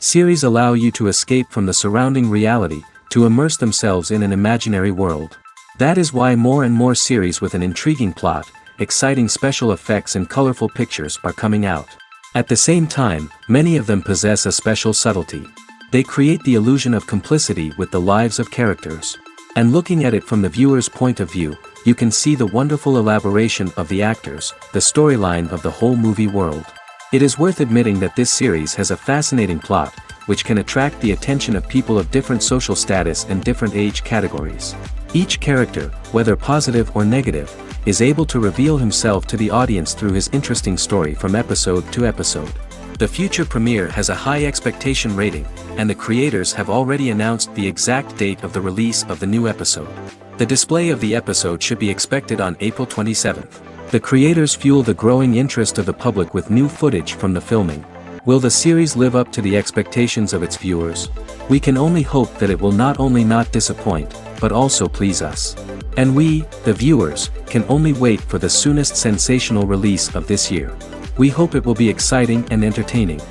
Series allow you to escape from the surrounding reality, to immerse themselves in an imaginary world. That is why more and more series with an intriguing plot, exciting special effects and colorful pictures are coming out. At the same time, many of them possess a special subtlety. They create the illusion of complicity with the lives of characters. And looking at it from the viewer's point of view, you can see the wonderful elaboration of the actors, the storyline of the whole movie world. It is worth admitting that this series has a fascinating plot, which can attract the attention of people of different social status and different age categories. Each character, whether positive or negative, is able to reveal himself to the audience through his interesting story from episode to episode. The future premiere has a high expectation rating, and the creators have already announced the exact date of the release of the new episode. The display of the episode should be expected on April 27th. The creators fuel the growing interest of the public with new footage from the filming. Will the series live up to the expectations of its viewers? We can only hope that it will not only not disappoint, but also please us. And we, the viewers, can only wait for the soonest sensational release of this year. We hope it will be exciting and entertaining.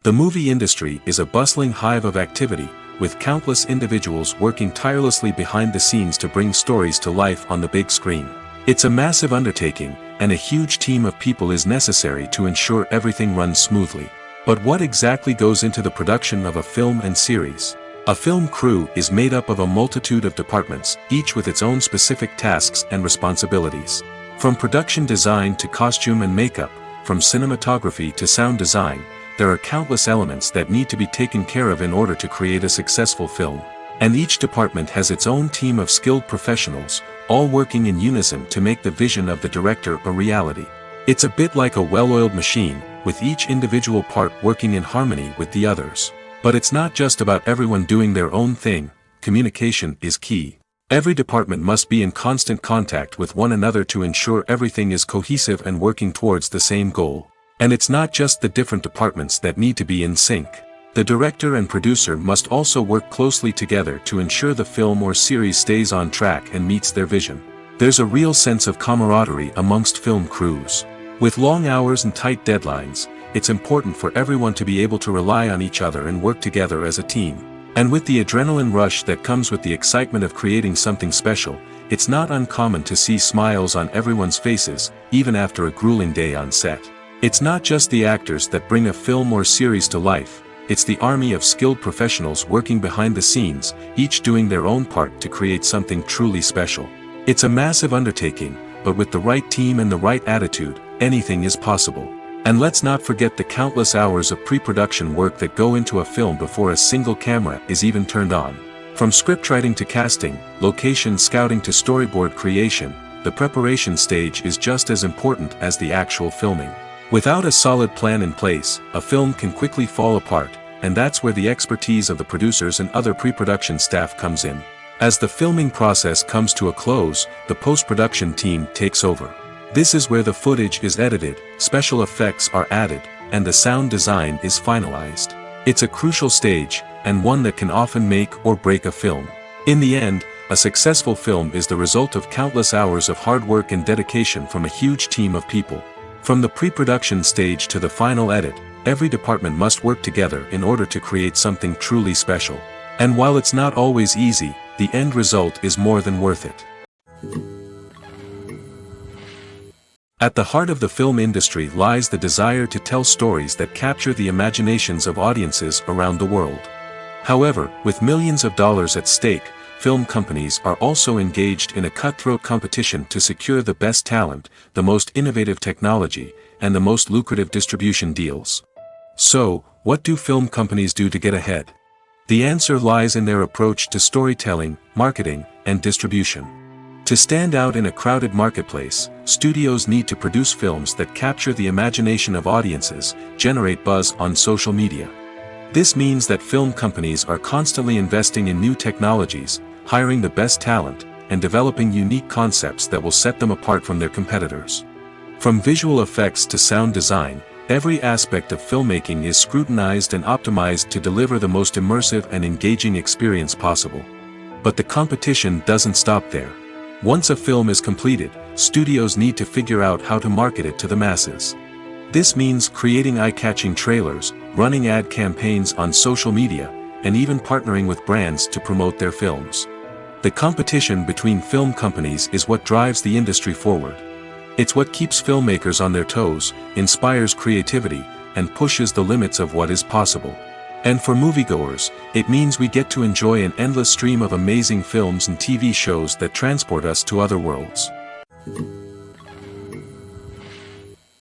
The movie industry is a bustling hive of activity, with countless individuals working tirelessly behind the scenes to bring stories to life on the big screen. It's a massive undertaking, and a huge team of people is necessary to ensure everything runs smoothly. But what exactly goes into the production of a film and series? A film crew is made up of a multitude of departments, each with its own specific tasks and responsibilities. From production design to costume and makeup, from cinematography to sound design, there are countless elements that need to be taken care of in order to create a successful film. And each department has its own team of skilled professionals, all working in unison to make the vision of the director a reality. It's a bit like a well-oiled machine, with each individual part working in harmony with the others. But it's not just about everyone doing their own thing. Communication is key. Every department must be in constant contact with one another to ensure everything is cohesive and working towards the same goal. And it's not just the different departments that need to be in sync. The director and producer must also work closely together to ensure the film or series stays on track and meets their vision. There's a real sense of camaraderie amongst film crews. With long hours and tight deadlines, it's important for everyone to be able to rely on each other and work together as a team. And with the adrenaline rush that comes with the excitement of creating something special, it's not uncommon to see smiles on everyone's faces, even after a grueling day on set. It's not just the actors that bring a film or series to life, it's the army of skilled professionals working behind the scenes, each doing their own part to create something truly special. It's a massive undertaking, but with the right team and the right attitude, anything is possible. And let's not forget the countless hours of pre-production work that go into a film before a single camera is even turned on. From scriptwriting to casting, location scouting to storyboard creation, the preparation stage is just as important as the actual filming. Without a solid plan in place, a film can quickly fall apart, and that's where the expertise of the producers and other pre-production staff comes in. As the filming process comes to a close, the post-production team takes over. This is where the footage is edited, special effects are added, and the sound design is finalized. It's a crucial stage, and one that can often make or break a film. In the end, a successful film is the result of countless hours of hard work and dedication from a huge team of people. From the pre-production stage to the final edit, every department must work together in order to create something truly special. And while it's not always easy, the end result is more than worth it. At the heart of the film industry lies the desire to tell stories that capture the imaginations of audiences around the world. However, with millions of dollars at stake, film companies are also engaged in a cutthroat competition to secure the best talent, the most innovative technology, and the most lucrative distribution deals. So, what do film companies do to get ahead? The answer lies in their approach to storytelling, marketing, and distribution. To stand out in a crowded marketplace, studios need to produce films that capture the imagination of audiences, generate buzz on social media. This means that film companies are constantly investing in new technologies, hiring the best talent, and developing unique concepts that will set them apart from their competitors. From visual effects to sound design, every aspect of filmmaking is scrutinized and optimized to deliver the most immersive and engaging experience possible. But the competition doesn't stop there. Once a film is completed, studios need to figure out how to market it to the masses. This means creating eye-catching trailers, running ad campaigns on social media, and even partnering with brands to promote their films. The competition between film companies is what drives the industry forward. It's what keeps filmmakers on their toes, inspires creativity, and pushes the limits of what is possible. And for moviegoers, it means we get to enjoy an endless stream of amazing films and TV shows that transport us to other worlds.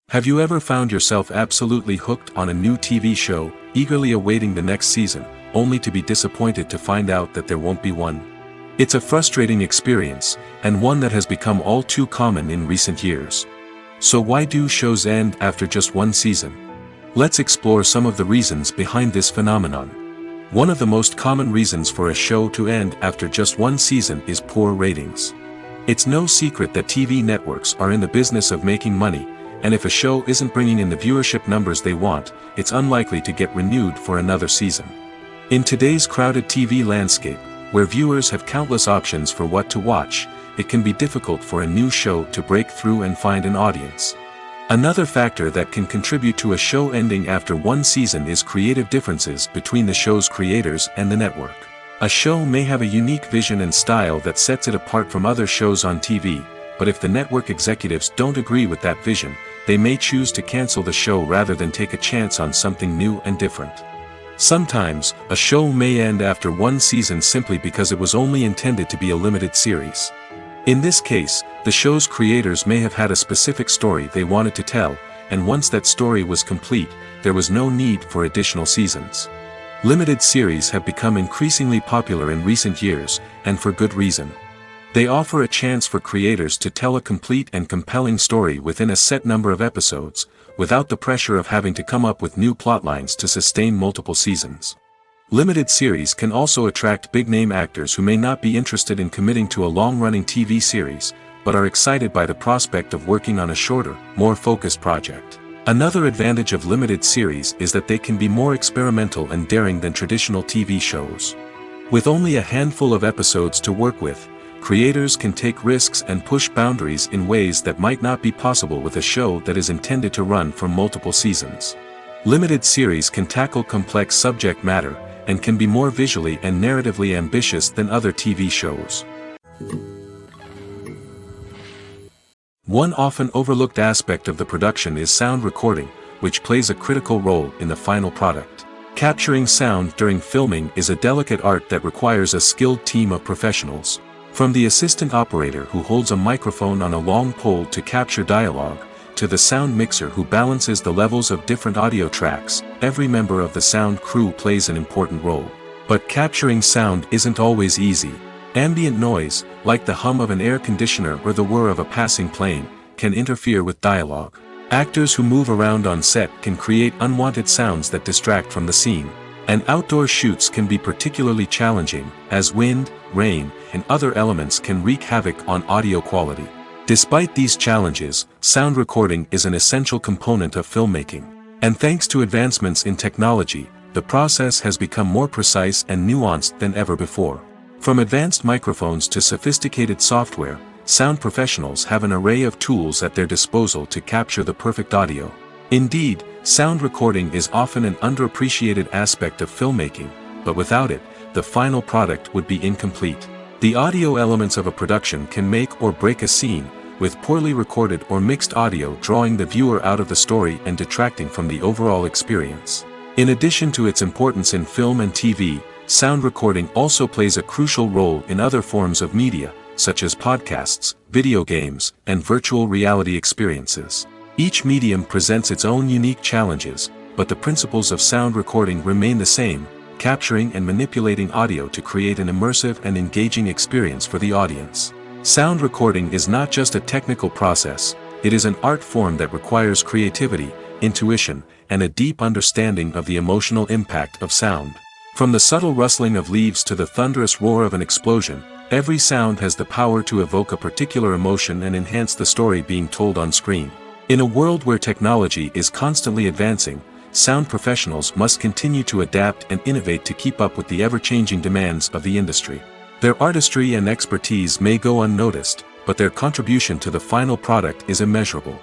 Have you ever found yourself absolutely hooked on a new TV show, eagerly awaiting the next season, only to be disappointed to find out that there won't be one? It's a frustrating experience, and one that has become all too common in recent years. So why do shows end after just one season? Let's explore some of the reasons behind this phenomenon. One of the most common reasons for a show to end after just one season is poor ratings. It's no secret that TV networks are in the business of making money, and if a show isn't bringing in the viewership numbers they want, it's unlikely to get renewed for another season. In today's crowded TV landscape, where viewers have countless options for what to watch, it can be difficult for a new show to break through and find an audience. Another factor that can contribute to a show ending after one season is creative differences between the show's creators and the network. A show may have a unique vision and style that sets it apart from other shows on TV, but if the network executives don't agree with that vision, they may choose to cancel the show rather than take a chance on something new and different. Sometimes, a show may end after one season simply because it was only intended to be a limited series. In this case, the show's creators may have had a specific story they wanted to tell, and once that story was complete, there was no need for additional seasons. Limited series have become increasingly popular in recent years, and for good reason. They offer a chance for creators to tell a complete and compelling story within a set number of episodes, without the pressure of having to come up with new plotlines to sustain multiple seasons. Limited series can also attract big-name actors who may not be interested in committing to a long-running TV series, but are excited by the prospect of working on a shorter, more focused project. Another advantage of limited series is that they can be more experimental and daring than traditional TV shows. With only a handful of episodes to work with, creators can take risks and push boundaries in ways that might not be possible with a show that is intended to run for multiple seasons. Limited series can tackle complex subject matter, and can be more visually and narratively ambitious than other TV shows. One often overlooked aspect of the production is sound recording, which plays a critical role in the final product. Capturing sound during filming is a delicate art that requires a skilled team of professionals. From the assistant operator who holds a microphone on a long pole to capture dialogue, to the sound mixer who balances the levels of different audio tracks, every member of the sound crew plays an important role. But capturing sound isn't always easy. Ambient noise, like the hum of an air conditioner or the whir of a passing plane, can interfere with dialogue. Actors who move around on set can create unwanted sounds that distract from the scene. And outdoor shoots can be particularly challenging, as wind, rain, and other elements can wreak havoc on audio quality. Despite these challenges, sound recording is an essential component of filmmaking. And thanks to advancements in technology, the process has become more precise and nuanced than ever before. From advanced microphones to sophisticated software, sound professionals have an array of tools at their disposal to capture the perfect audio. Indeed, sound recording is often an underappreciated aspect of filmmaking, but without it, the final product would be incomplete. The audio elements of a production can make or break a scene, with poorly recorded or mixed audio drawing the viewer out of the story and detracting from the overall experience. In addition to its importance in film and TV, sound recording also plays a crucial role in other forms of media, such as podcasts, video games, and virtual reality experiences. Each medium presents its own unique challenges, but the principles of sound recording remain the same, capturing and manipulating audio to create an immersive and engaging experience for the audience. Sound recording is not just a technical process, it is an art form that requires creativity, intuition, and a deep understanding of the emotional impact of sound. From the subtle rustling of leaves to the thunderous roar of an explosion, every sound has the power to evoke a particular emotion and enhance the story being told on screen. In a world where technology is constantly advancing, sound professionals must continue to adapt and innovate to keep up with the ever-changing demands of the industry. Their artistry and expertise may go unnoticed, but their contribution to the final product is immeasurable.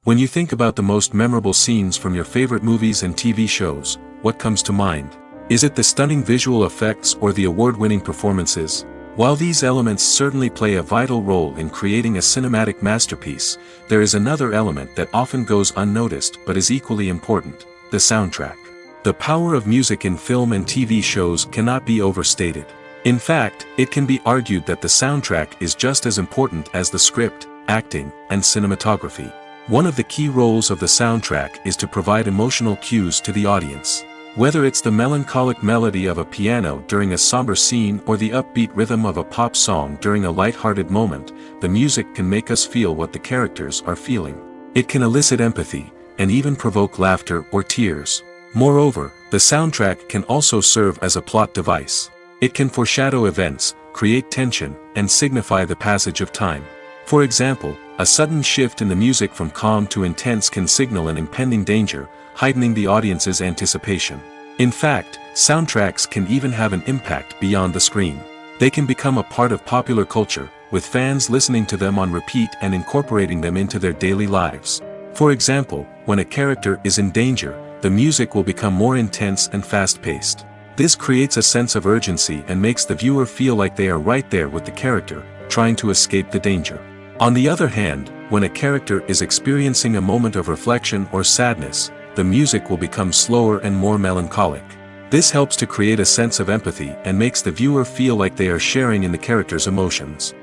When you think about the most memorable scenes from your favorite movies and TV shows, what comes to mind? Is it the stunning visual effects or the award-winning performances? While these elements certainly play a vital role in creating a cinematic masterpiece, there is another element that often goes unnoticed but is equally important: the soundtrack. The power of music in film and TV shows cannot be overstated. In fact, it can be argued that the soundtrack is just as important as the script, acting, and cinematography. One of the key roles of the soundtrack is to provide emotional cues to the audience. Whether it's the melancholic melody of a piano during a somber scene or the upbeat rhythm of a pop song during a light-hearted moment, the music can make us feel what the characters are feeling. It can elicit empathy, and even provoke laughter or tears. Moreover, the soundtrack can also serve as a plot device. It can foreshadow events, create tension, and signify the passage of time. For example, a sudden shift in the music from calm to intense can signal an impending danger, heightening the audience's anticipation. In fact, soundtracks can even have an impact beyond the screen. They can become a part of popular culture, with fans listening to them on repeat and incorporating them into their daily lives. For example, when a character is in danger, the music will become more intense and fast-paced. This creates a sense of urgency and makes the viewer feel like they are right there with the character, trying to escape the danger. On the other hand, when a character is experiencing a moment of reflection or sadness, the music will become slower and more melancholic. This helps to create a sense of empathy and makes the viewer feel like they are sharing in the character's emotions.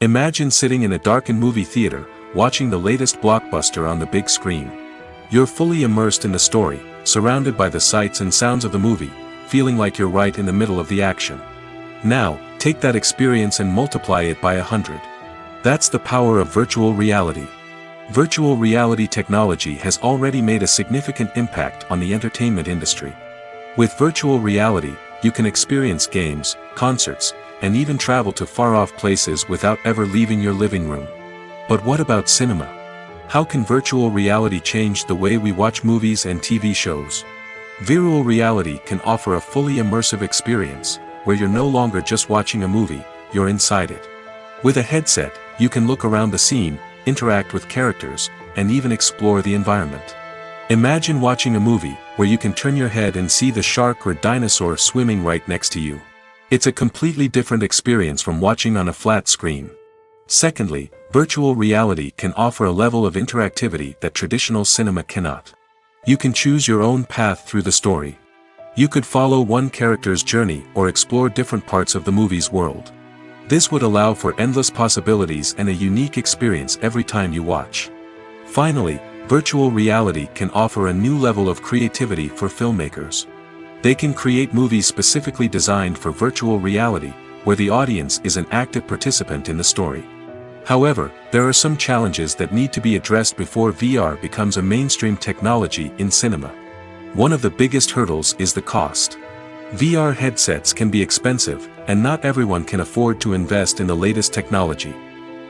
Imagine sitting in a darkened movie theater, watching the latest blockbuster on the big screen. You're fully immersed in the story, surrounded by the sights and sounds of the movie, feeling like you're right in the middle of the action. Now, take that experience and multiply it by 100. That's the power of virtual reality. Virtual reality technology has already made a significant impact on the entertainment industry. With virtual reality, you can experience games, concerts, and even travel to far-off places without ever leaving your living room. But what about cinema? How can virtual reality change the way we watch movies and TV shows? Virtual reality can offer a fully immersive experience, where you're no longer just watching a movie, you're inside it. With a headset, you can look around the scene, interact with characters, and even explore the environment. Imagine watching a movie where you can turn your head and see the shark or dinosaur swimming right next to you. It's a completely different experience from watching on a flat screen. Secondly, virtual reality can offer a level of interactivity that traditional cinema cannot. You can choose your own path through the story. You could follow one character's journey or explore different parts of the movie's world. This would allow for endless possibilities and a unique experience every time you watch. Finally, virtual reality can offer a new level of creativity for filmmakers. They can create movies specifically designed for virtual reality, where the audience is an active participant in the story. However, there are some challenges that need to be addressed before VR becomes a mainstream technology in cinema. One of the biggest hurdles is the cost. VR headsets can be expensive, and not everyone can afford to invest in the latest technology.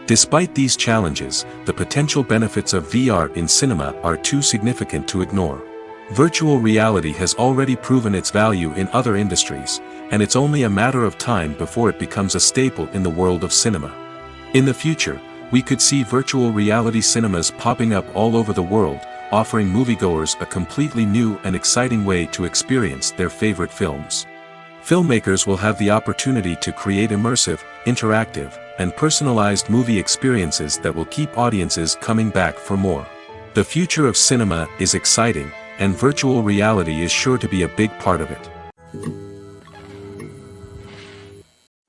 Despite these challenges, the potential benefits of VR in cinema are too significant to ignore. Virtual reality has already proven its value in other industries, and it's only a matter of time before it becomes a staple in the world of cinema. In the future, we could see virtual reality cinemas popping up all over the world, offering moviegoers a completely new and exciting way to experience their favorite films. Filmmakers will have the opportunity to create immersive, interactive, and personalized movie experiences that will keep audiences coming back for more. The future of cinema is exciting, and virtual reality is sure to be a big part of it.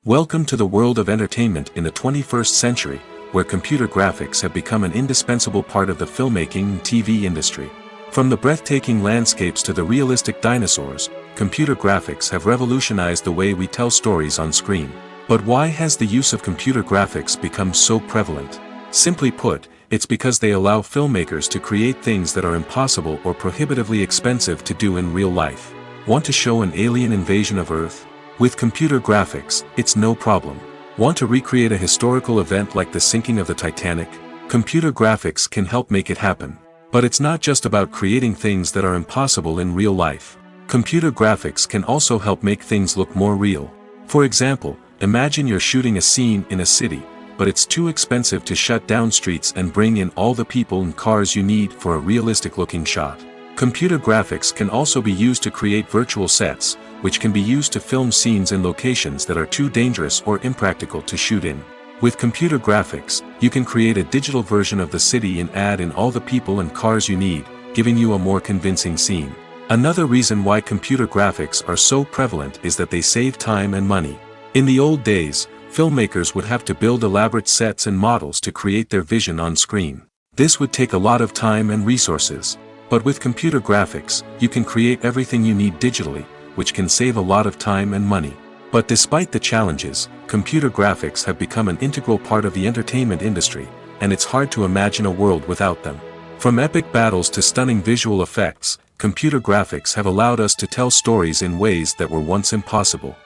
Welcome to the world of entertainment in the 21st century, where computer graphics have become an indispensable part of the filmmaking and TV industry. From the breathtaking landscapes to the realistic dinosaurs, computer graphics have revolutionized the way we tell stories on screen. But why has the use of computer graphics become so prevalent? Simply put, it's because they allow filmmakers to create things that are impossible or prohibitively expensive to do in real life. Want to show an alien invasion of Earth? With computer graphics, it's no problem. Want to recreate a historical event like the sinking of the Titanic? Computer graphics can help make it happen. But it's not just about creating things that are impossible in real life. Computer graphics can also help make things look more real. For example, imagine you're shooting a scene in a city, but it's too expensive to shut down streets and bring in all the people and cars you need for a realistic-looking shot. Computer graphics can also be used to create virtual sets, which can be used to film scenes in locations that are too dangerous or impractical to shoot in. With computer graphics, you can create a digital version of the city and add in all the people and cars you need, giving you a more convincing scene. Another reason why computer graphics are so prevalent is that they save time and money. In the old days, filmmakers would have to build elaborate sets and models to create their vision on screen. This would take a lot of time and resources. But with computer graphics, you can create everything you need digitally, which can save a lot of time and money. But despite the challenges, computer graphics have become an integral part of the entertainment industry, and it's hard to imagine a world without them. From epic battles to stunning visual effects, computer graphics have allowed us to tell stories in ways that were once impossible.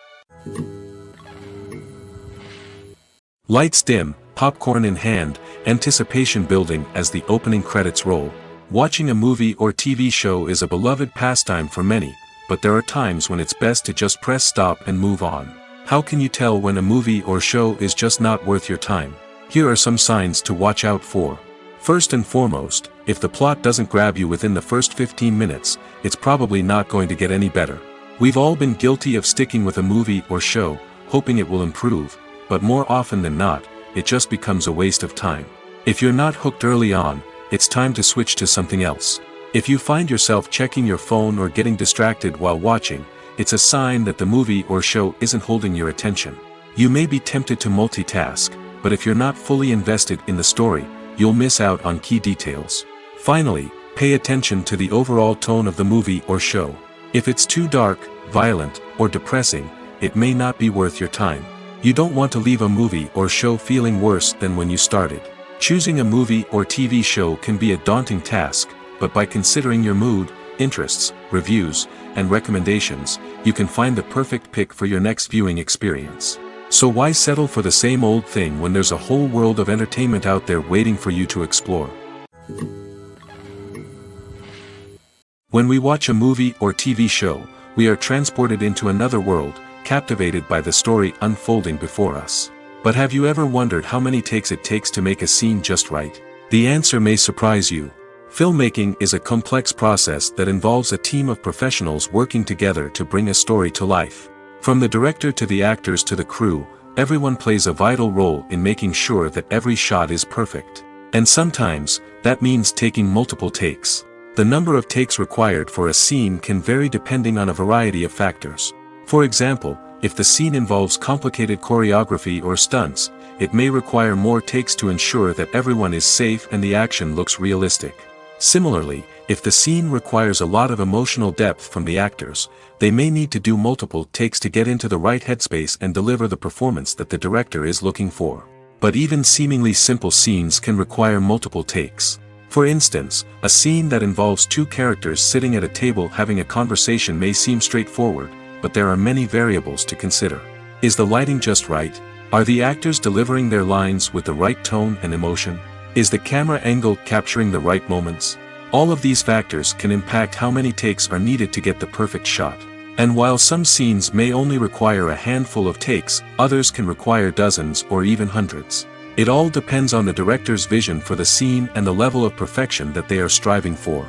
Lights dim, popcorn in hand, anticipation building as the opening credits roll. Watching a movie or TV show is a beloved pastime for many, but there are times when it's best to just press stop and move on. How can you tell when a movie or show is just not worth your time? Here are some signs to watch out for. First and foremost, if the plot doesn't grab you within the first 15 minutes, it's probably not going to get any better. We've all been guilty of sticking with a movie or show, hoping it will improve, but more often than not, it just becomes a waste of time. If you're not hooked early on, it's time to switch to something else. If you find yourself checking your phone or getting distracted while watching, it's a sign that the movie or show isn't holding your attention. You may be tempted to multitask, but if you're not fully invested in the story, you'll miss out on key details. Finally, pay attention to the overall tone of the movie or show. If it's too dark, violent, or depressing, it may not be worth your time. You don't want to leave a movie or show feeling worse than when you started. Choosing a movie or TV show can be a daunting task, but by considering your mood, interests, reviews, and recommendations, you can find the perfect pick for your next viewing experience. So why settle for the same old thing when there's a whole world of entertainment out there waiting for you to explore? When we watch a movie or TV show, we are transported into another world, captivated by the story unfolding before us. But have you ever wondered how many takes it takes to make a scene just right? The answer may surprise you. Filmmaking is a complex process that involves a team of professionals working together to bring a story to life. From the director to the actors to the crew, everyone plays a vital role in making sure that every shot is perfect. And sometimes, that means taking multiple takes. The number of takes required for a scene can vary depending on a variety of factors. For example, if the scene involves complicated choreography or stunts, it may require more takes to ensure that everyone is safe and the action looks realistic. Similarly, if the scene requires a lot of emotional depth from the actors, they may need to do multiple takes to get into the right headspace and deliver the performance that the director is looking for. But even seemingly simple scenes can require multiple takes. For instance, a scene that involves two characters sitting at a table having a conversation may seem straightforward, but there are many variables to consider. Is the lighting just right? Are the actors delivering their lines with the right tone and emotion? Is the camera angle capturing the right moments? All of these factors can impact how many takes are needed to get the perfect shot. And while some scenes may only require a handful of takes, others can require dozens or even hundreds. It all depends on the director's vision for the scene and the level of perfection that they are striving for.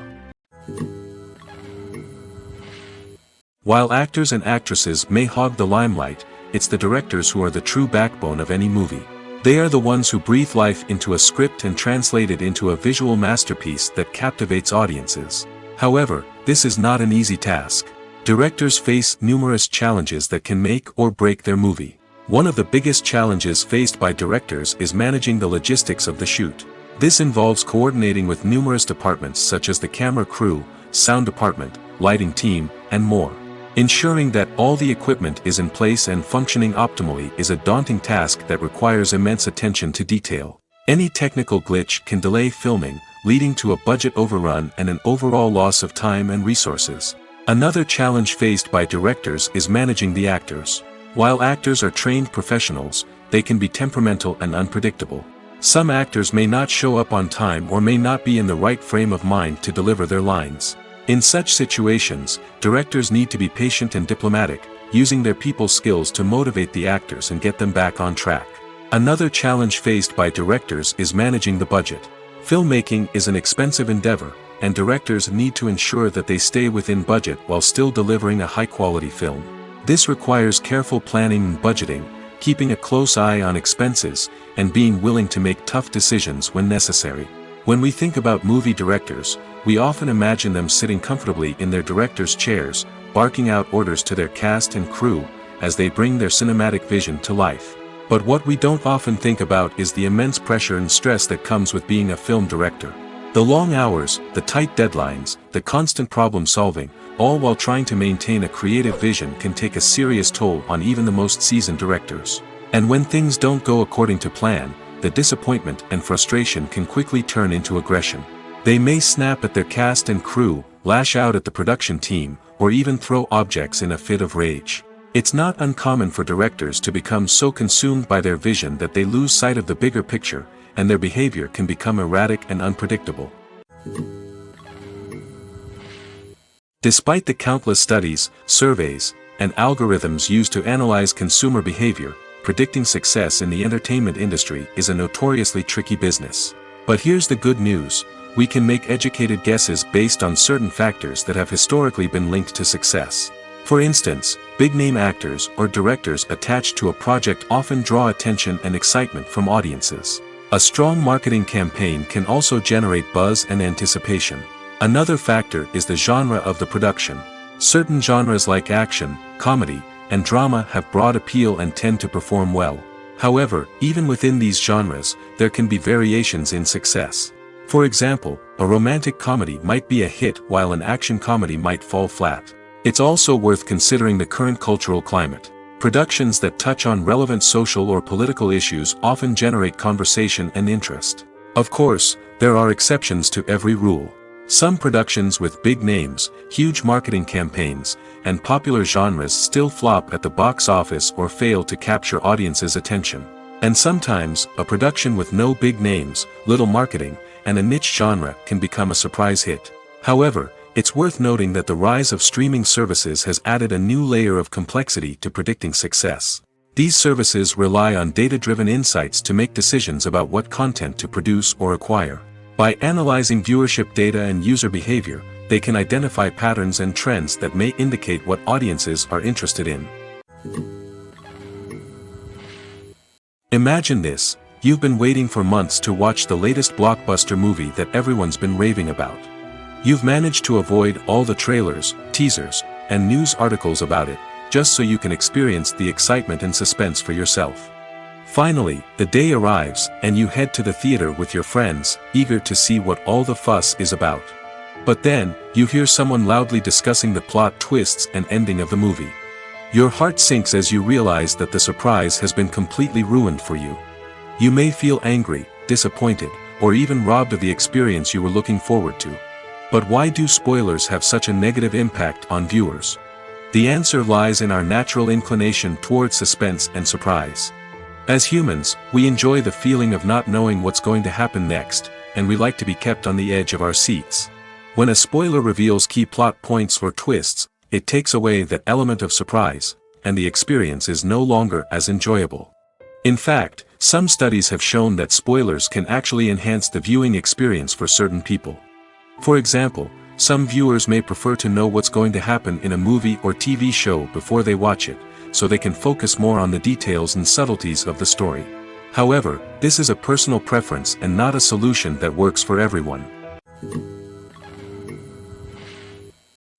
While actors and actresses may hog the limelight, it's the directors who are the true backbone of any movie. They are the ones who breathe life into a script and translate it into a visual masterpiece that captivates audiences. However, this is not an easy task. Directors face numerous challenges that can make or break their movie. One of the biggest challenges faced by directors is managing the logistics of the shoot. This involves coordinating with numerous departments such as the camera crew, sound department, lighting team, and more. Ensuring that all the equipment is in place and functioning optimally is a daunting task that requires immense attention to detail. Any technical glitch can delay filming, leading to a budget overrun and an overall loss of time and resources. Another challenge faced by directors is managing the actors. While actors are trained professionals, they can be temperamental and unpredictable. Some actors may not show up on time or may not be in the right frame of mind to deliver their lines. In such situations, directors need to be patient and diplomatic, using their people skills to motivate the actors and get them back on track. Another challenge faced by directors is managing the budget. Filmmaking is an expensive endeavor, and directors need to ensure that they stay within budget while still delivering a high-quality film. This requires careful planning and budgeting, keeping a close eye on expenses, and being willing to make tough decisions when necessary. When we think about movie directors, we often imagine them sitting comfortably in their director's chairs, barking out orders to their cast and crew, as they bring their cinematic vision to life. But what we don't often think about is the immense pressure and stress that comes with being a film director. The long hours, the tight deadlines, the constant problem solving, all while trying to maintain a creative vision can take a serious toll on even the most seasoned directors. And when things don't go according to plan, the disappointment and frustration can quickly turn into aggression. They may snap at their cast and crew, lash out at the production team, or even throw objects in a fit of rage. It's not uncommon for directors to become so consumed by their vision that they lose sight of the bigger picture, and their behavior can become erratic and unpredictable. Despite the countless studies, surveys, and algorithms used to analyze consumer behavior, predicting success in the entertainment industry is a notoriously tricky business. But here's the good news: we can make educated guesses based on certain factors that have historically been linked to success. For instance, big-name actors or directors attached to a project often draw attention and excitement from audiences. A strong marketing campaign can also generate buzz and anticipation. Another factor is the genre of the production. Certain genres like action, comedy, and drama have broad appeal and tend to perform well. However, even within these genres, there can be variations in success. For example, a romantic comedy might be a hit while an action comedy might fall flat. It's also worth considering the current cultural climate. Productions that touch on relevant social or political issues often generate conversation and interest. Of course, there are exceptions to every rule. Some productions with big names, huge marketing campaigns, and popular genres still flop at the box office or fail to capture audiences' attention. And sometimes, a production with no big names, little marketing, and a niche genre can become a surprise hit. However, it's worth noting that the rise of streaming services has added a new layer of complexity to predicting success. These services rely on data-driven insights to make decisions about what content to produce or acquire. By analyzing viewership data and user behavior, they can identify patterns and trends that may indicate what audiences are interested in. Imagine this: you've been waiting for months to watch the latest blockbuster movie that everyone's been raving about. You've managed to avoid all the trailers, teasers, and news articles about it, just so you can experience the excitement and suspense for yourself. Finally, the day arrives, and you head to the theater with your friends, eager to see what all the fuss is about. But then, you hear someone loudly discussing the plot twists and ending of the movie. Your heart sinks as you realize that the surprise has been completely ruined for you. You may feel angry, disappointed, or even robbed of the experience you were looking forward to. But why do spoilers have such a negative impact on viewers? The answer lies in our natural inclination toward suspense and surprise. As humans, we enjoy the feeling of not knowing what's going to happen next, and we like to be kept on the edge of our seats. When a spoiler reveals key plot points or twists, it takes away that element of surprise, and the experience is no longer as enjoyable. In fact, some studies have shown that spoilers can actually enhance the viewing experience for certain people. For example, some viewers may prefer to know what's going to happen in a movie or TV show before they watch it, so they can focus more on the details and subtleties of the story. However, this is a personal preference and not a solution that works for everyone.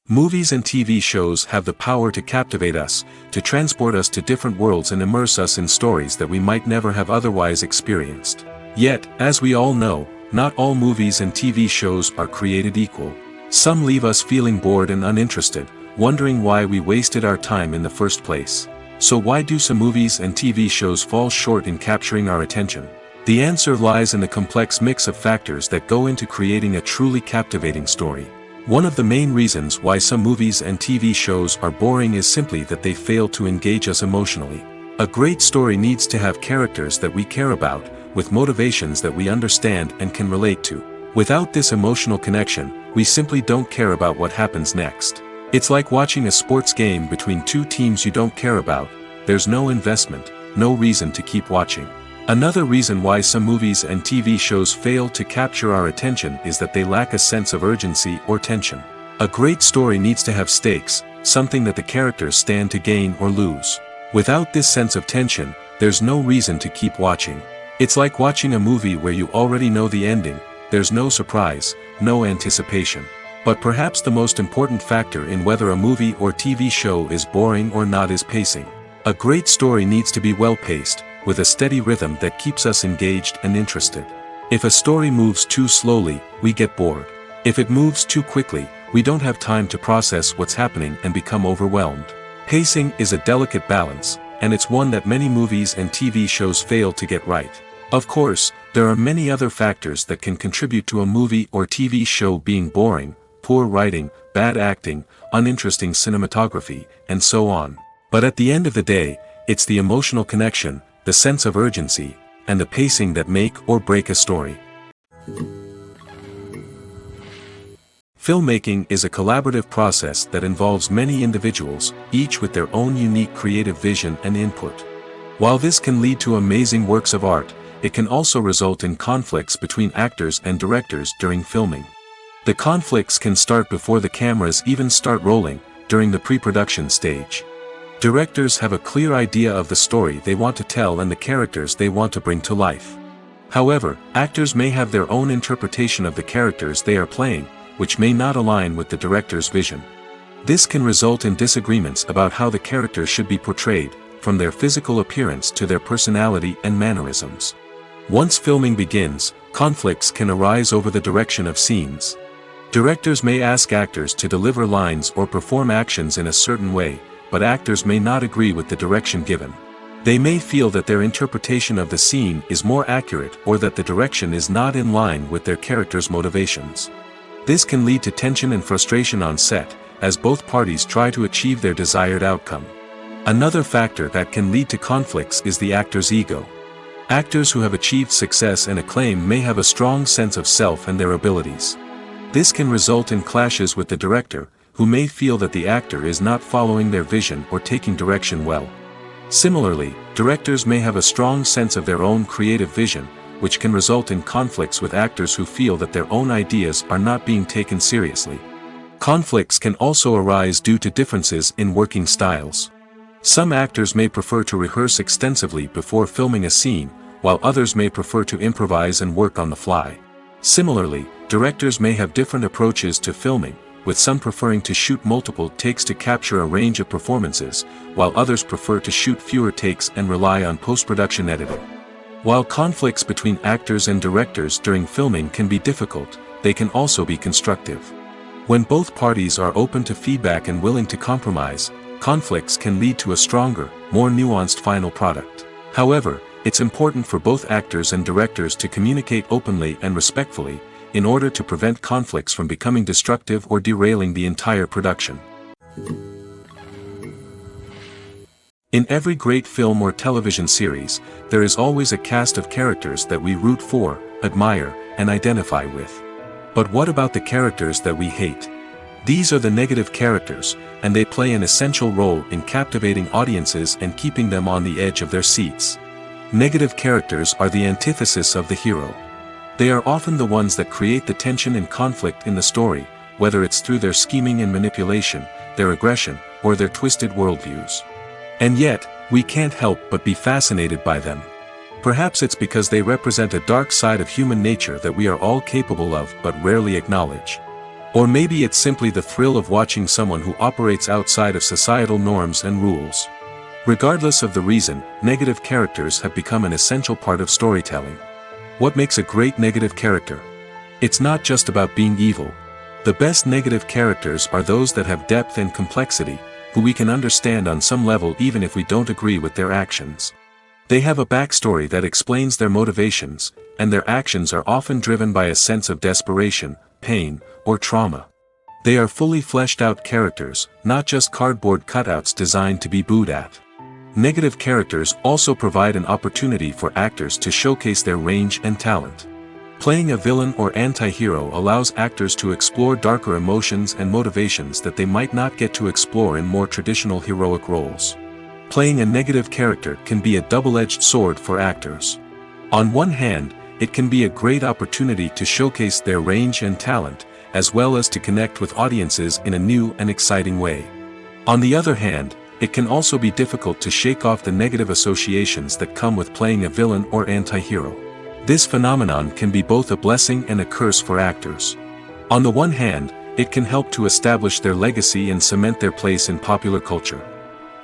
Movies and TV shows have the power to captivate us, to transport us to different worlds and immerse us in stories that we might never have otherwise experienced. Yet, as we all know, not all movies and TV shows are created equal. Some leave us feeling bored and uninterested, wondering why we wasted our time in the first place. So why do some movies and TV shows fall short in capturing our attention? The answer lies in the complex mix of factors that go into creating a truly captivating story. One of the main reasons why some movies and TV shows are boring is simply that they fail to engage us emotionally. A great story needs to have characters that we care about, with motivations that we understand and can relate to. Without this emotional connection, we simply don't care about what happens next. It's like watching a sports game between two teams you don't care about. There's no investment, no reason to keep watching. Another reason why some movies and TV shows fail to capture our attention is that they lack a sense of urgency or tension. A great story needs to have stakes, something that the characters stand to gain or lose. Without this sense of tension, there's no reason to keep watching. It's like watching a movie where you already know the ending, there's no surprise, no anticipation. But perhaps the most important factor in whether a movie or TV show is boring or not is pacing. A great story needs to be well-paced, with a steady rhythm that keeps us engaged and interested. If a story moves too slowly, we get bored. If it moves too quickly, we don't have time to process what's happening and become overwhelmed. Pacing is a delicate balance, and it's one that many movies and TV shows fail to get right. Of course, there are many other factors that can contribute to a movie or TV show being boring: poor writing, bad acting, uninteresting cinematography, and so on. But at the end of the day, it's the emotional connection, the sense of urgency, and the pacing that make or break a story. Filmmaking is a collaborative process that involves many individuals, each with their own unique creative vision and input. While this can lead to amazing works of art, it can also result in conflicts between actors and directors during filming. The conflicts can start before the cameras even start rolling, during the pre-production stage. Directors have a clear idea of the story they want to tell and the characters they want to bring to life. However, actors may have their own interpretation of the characters they are playing, which may not align with the director's vision. This can result in disagreements about how the characters should be portrayed, from their physical appearance to their personality and mannerisms. Once filming begins, conflicts can arise over the direction of scenes. Directors may ask actors to deliver lines or perform actions in a certain way, but actors may not agree with the direction given. They may feel that their interpretation of the scene is more accurate or that the direction is not in line with their character's motivations. This can lead to tension and frustration on set, as both parties try to achieve their desired outcome. Another factor that can lead to conflicts is the actor's ego. Actors who have achieved success and acclaim may have a strong sense of self and their abilities. This can result in clashes with the director, who may feel that the actor is not following their vision or taking direction well. Similarly, directors may have a strong sense of their own creative vision, which can result in conflicts with actors who feel that their own ideas are not being taken seriously. Conflicts can also arise due to differences in working styles. Some actors may prefer to rehearse extensively before filming a scene, while others may prefer to improvise and work on the fly. Similarly, directors may have different approaches to filming, with some preferring to shoot multiple takes to capture a range of performances, while others prefer to shoot fewer takes and rely on post-production editing. While conflicts between actors and directors during filming can be difficult, they can also be constructive. When both parties are open to feedback and willing to compromise, conflicts can lead to a stronger, more nuanced final product. However, it's important for both actors and directors to communicate openly and respectfully, in order to prevent conflicts from becoming destructive or derailing the entire production. In every great film or television series, there is always a cast of characters that we root for, admire, and identify with. But what about the characters that we hate? These are the negative characters, and they play an essential role in captivating audiences and keeping them on the edge of their seats. Negative characters are the antithesis of the hero. They are often the ones that create the tension and conflict in the story, whether it's through their scheming and manipulation, their aggression, or their twisted worldviews. And yet, we can't help but be fascinated by them. Perhaps it's because they represent a dark side of human nature that we are all capable of but rarely acknowledge. Or maybe it's simply the thrill of watching someone who operates outside of societal norms and rules. Regardless of the reason, negative characters have become an essential part of storytelling. What makes a great negative character? It's not just about being evil. The best negative characters are those that have depth and complexity, who we can understand on some level even if we don't agree with their actions. They have a backstory that explains their motivations, and their actions are often driven by a sense of desperation, pain, or trauma. They are fully fleshed out characters, not just cardboard cutouts designed to be booed at. Negative characters also provide an opportunity for actors to showcase their range and talent. Playing a villain or anti-hero allows actors to explore darker emotions and motivations that they might not get to explore in more traditional heroic roles. Playing a negative character can be a double-edged sword for actors. On one hand, it can be a great opportunity to showcase their range and talent, as well as to connect with audiences in a new and exciting way. On the other hand, it can also be difficult to shake off the negative associations that come with playing a villain or anti-hero. This phenomenon can be both a blessing and a curse for actors. On the one hand, it can help to establish their legacy and cement their place in popular culture.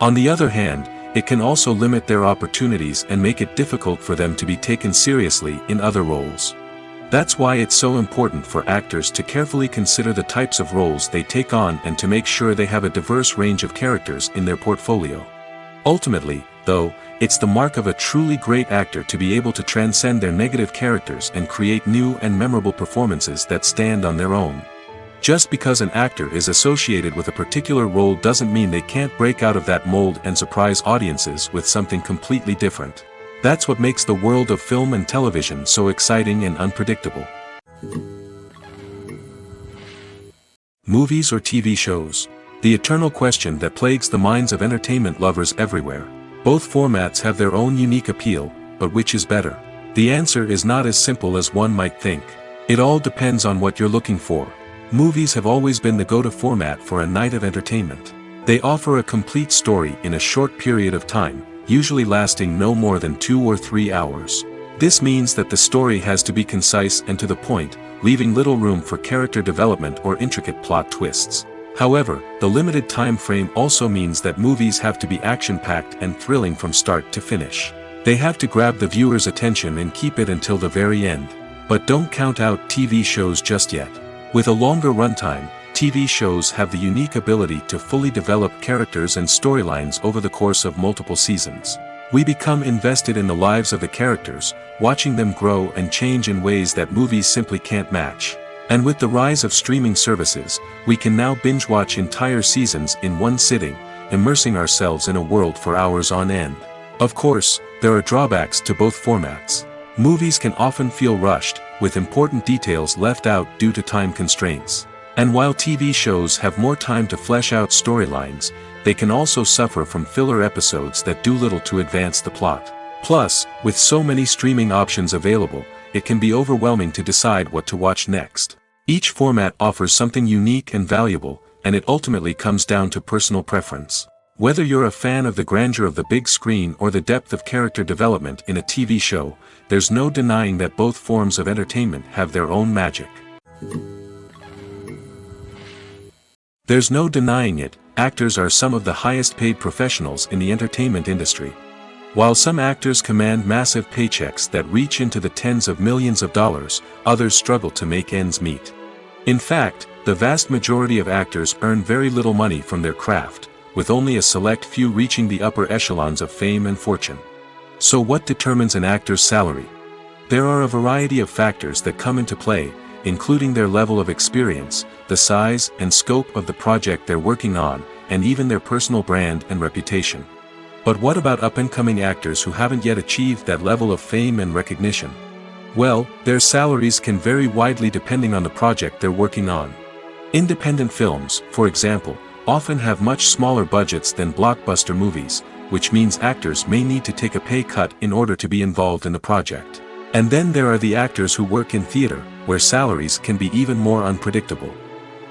On the other hand, it can also limit their opportunities and make it difficult for them to be taken seriously in other roles. That's why it's so important for actors to carefully consider the types of roles they take on and to make sure they have a diverse range of characters in their portfolio. Ultimately, though, it's the mark of a truly great actor to be able to transcend their negative characters and create new and memorable performances that stand on their own. Just because an actor is associated with a particular role doesn't mean they can't break out of that mold and surprise audiences with something completely different. That's what makes the world of film and television so exciting and unpredictable. Movies or TV shows? The eternal question that plagues the minds of entertainment lovers everywhere. Both formats have their own unique appeal, but which is better? The answer is not as simple as one might think. It all depends on what you're looking for. Movies have always been the go-to format for a night of entertainment. They offer a complete story in a short period of time, usually lasting no more than 2 or 3 hours. This means that the story has to be concise and to the point, leaving little room for character development or intricate plot twists. However, the limited time frame also means that movies have to be action-packed and thrilling from start to finish. They have to grab the viewer's attention and keep it until the very end. But don't count out TV shows just yet. With a longer runtime, TV shows have the unique ability to fully develop characters and storylines over the course of multiple seasons. We become invested in the lives of the characters, watching them grow and change in ways that movies simply can't match. And with the rise of streaming services, we can now binge-watch entire seasons in one sitting, immersing ourselves in a world for hours on end. Of course, there are drawbacks to both formats. Movies can often feel rushed, with important details left out due to time constraints. And while TV shows have more time to flesh out storylines, they can also suffer from filler episodes that do little to advance the plot. Plus, with so many streaming options available, it can be overwhelming to decide what to watch next. Each format offers something unique and valuable, and it ultimately comes down to personal preference. Whether you're a fan of the grandeur of the big screen or the depth of character development in a TV show, there's no denying that both forms of entertainment have their own magic. There's no denying it, actors are some of the highest paid professionals in the entertainment industry. While some actors command massive paychecks that reach into the tens of millions of dollars, others struggle to make ends meet. In fact, the vast majority of actors earn very little money from their craft, with only a select few reaching the upper echelons of fame and fortune. So what determines an actor's salary? There are a variety of factors that come into play, including their level of experience, the size and scope of the project they're working on, and even their personal brand and reputation. But what about up-and-coming actors who haven't yet achieved that level of fame and recognition? Well, their salaries can vary widely depending on the project they're working on. Independent films, for example, often have much smaller budgets than blockbuster movies, which means actors may need to take a pay cut in order to be involved in the project. And then there are the actors who work in theater, where salaries can be even more unpredictable.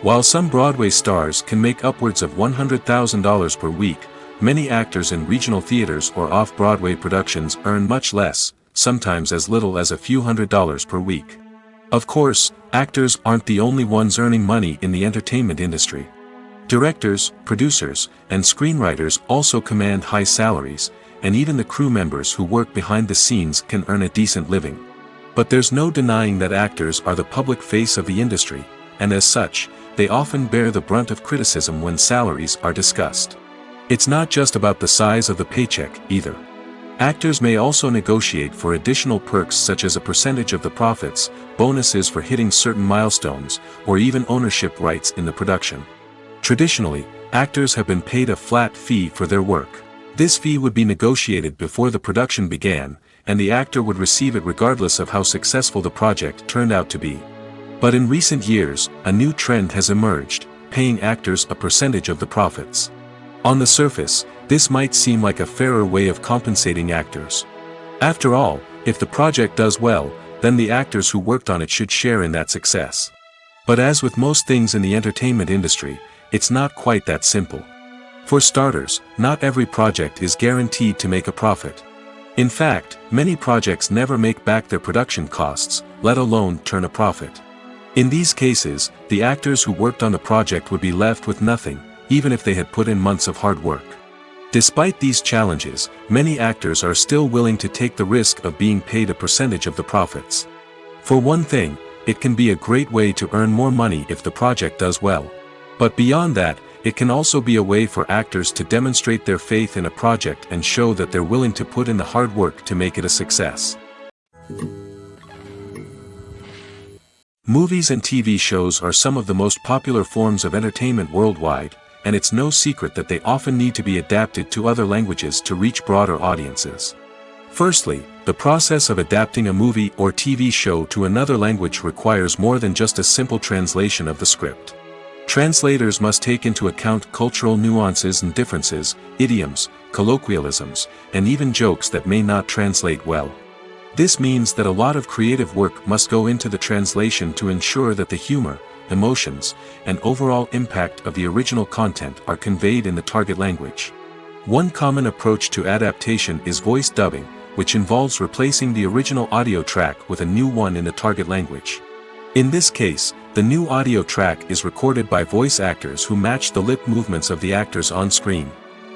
While some Broadway stars can make upwards of $100,000 per week, many actors in regional theaters or off-Broadway productions earn much less, sometimes as little as a few $100s per week. Of course, actors aren't the only ones earning money in the entertainment industry. Directors, producers, and screenwriters also command high salaries, and even the crew members who work behind the scenes can earn a decent living. But there's no denying that actors are the public face of the industry, and as such, they often bear the brunt of criticism when salaries are discussed. It's not just about the size of the paycheck, either. Actors may also negotiate for additional perks such as a percentage of the profits, bonuses for hitting certain milestones, or even ownership rights in the production. Traditionally, actors have been paid a flat fee for their work. This fee would be negotiated before the production began, and the actor would receive it regardless of how successful the project turned out to be. But in recent years, a new trend has emerged, paying actors a percentage of the profits. On the surface, this might seem like a fairer way of compensating actors. After all, If the project does well, then the actors who worked on it should share in that success. But as with most things in the entertainment industry, it's not quite that simple. For starters, not every project is guaranteed to make a profit. In fact, many projects never make back their production costs, let alone turn a profit. In these cases, the actors who worked on the project would be left with nothing, even if they had put in months of hard work. Despite these challenges, many actors are still willing to take the risk of being paid a percentage of the profits. For one thing, it can be a great way to earn more money if the project does well. But beyond that, it can also be a way for actors to demonstrate their faith in a project and show that they're willing to put in the hard work to make it a success. Movies and TV shows are some of the most popular forms of entertainment worldwide, and it's no secret that they often need to be adapted to other languages to reach broader audiences. Firstly, the process of adapting a movie or TV show to another language requires more than just a simple translation of the script. Translators must take into account cultural nuances and differences, idioms, colloquialisms, and even jokes that may not translate well. This means that a lot of creative work must go into the translation to ensure that the humor, emotions, and overall impact of the original content are conveyed in the target language. One common approach to adaptation is voice dubbing, which involves replacing the original audio track with a new one in the target language. In this case, the new audio track is recorded by voice actors who match the lip movements of the actors on screen.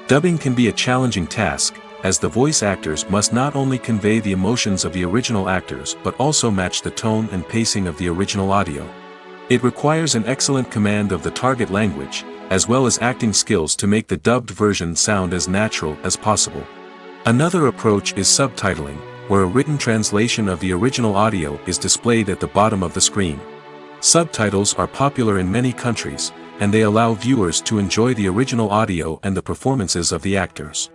Dubbing can be a challenging task, as the voice actors must not only convey the emotions of the original actors but also match the tone and pacing of the original audio. It requires an excellent command of the target language, as well as acting skills to make the dubbed version sound as natural as possible. Another approach is subtitling, where a written translation of the original audio is displayed at the bottom of the screen. Subtitles are popular in many countries, and they allow viewers to enjoy the original audio and the performances of the actors.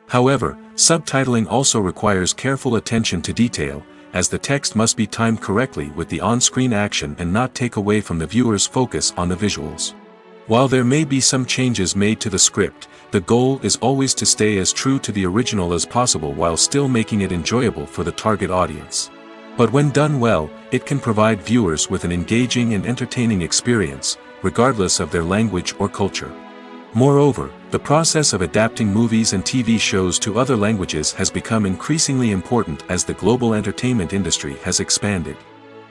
However, subtitling also requires careful attention to detail, as the text must be timed correctly with the on-screen action and not take away from the viewer's focus on the visuals. While there may be some changes made to the script, the goal is always to stay as true to the original as possible while still making it enjoyable for the target audience. But when done well, it can provide viewers with an engaging and entertaining experience, regardless of their language or culture. Moreover, the process of adapting movies and TV shows to other languages has become increasingly important as the global entertainment industry has expanded.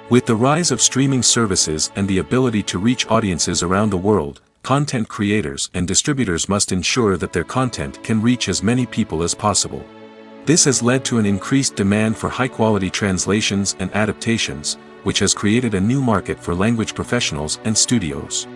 With the rise of streaming services and the ability to reach audiences around the world, content creators and distributors must ensure that their content can reach as many people as possible. This has led to an increased demand for high-quality translations and adaptations, which has created a new market for language professionals and studios.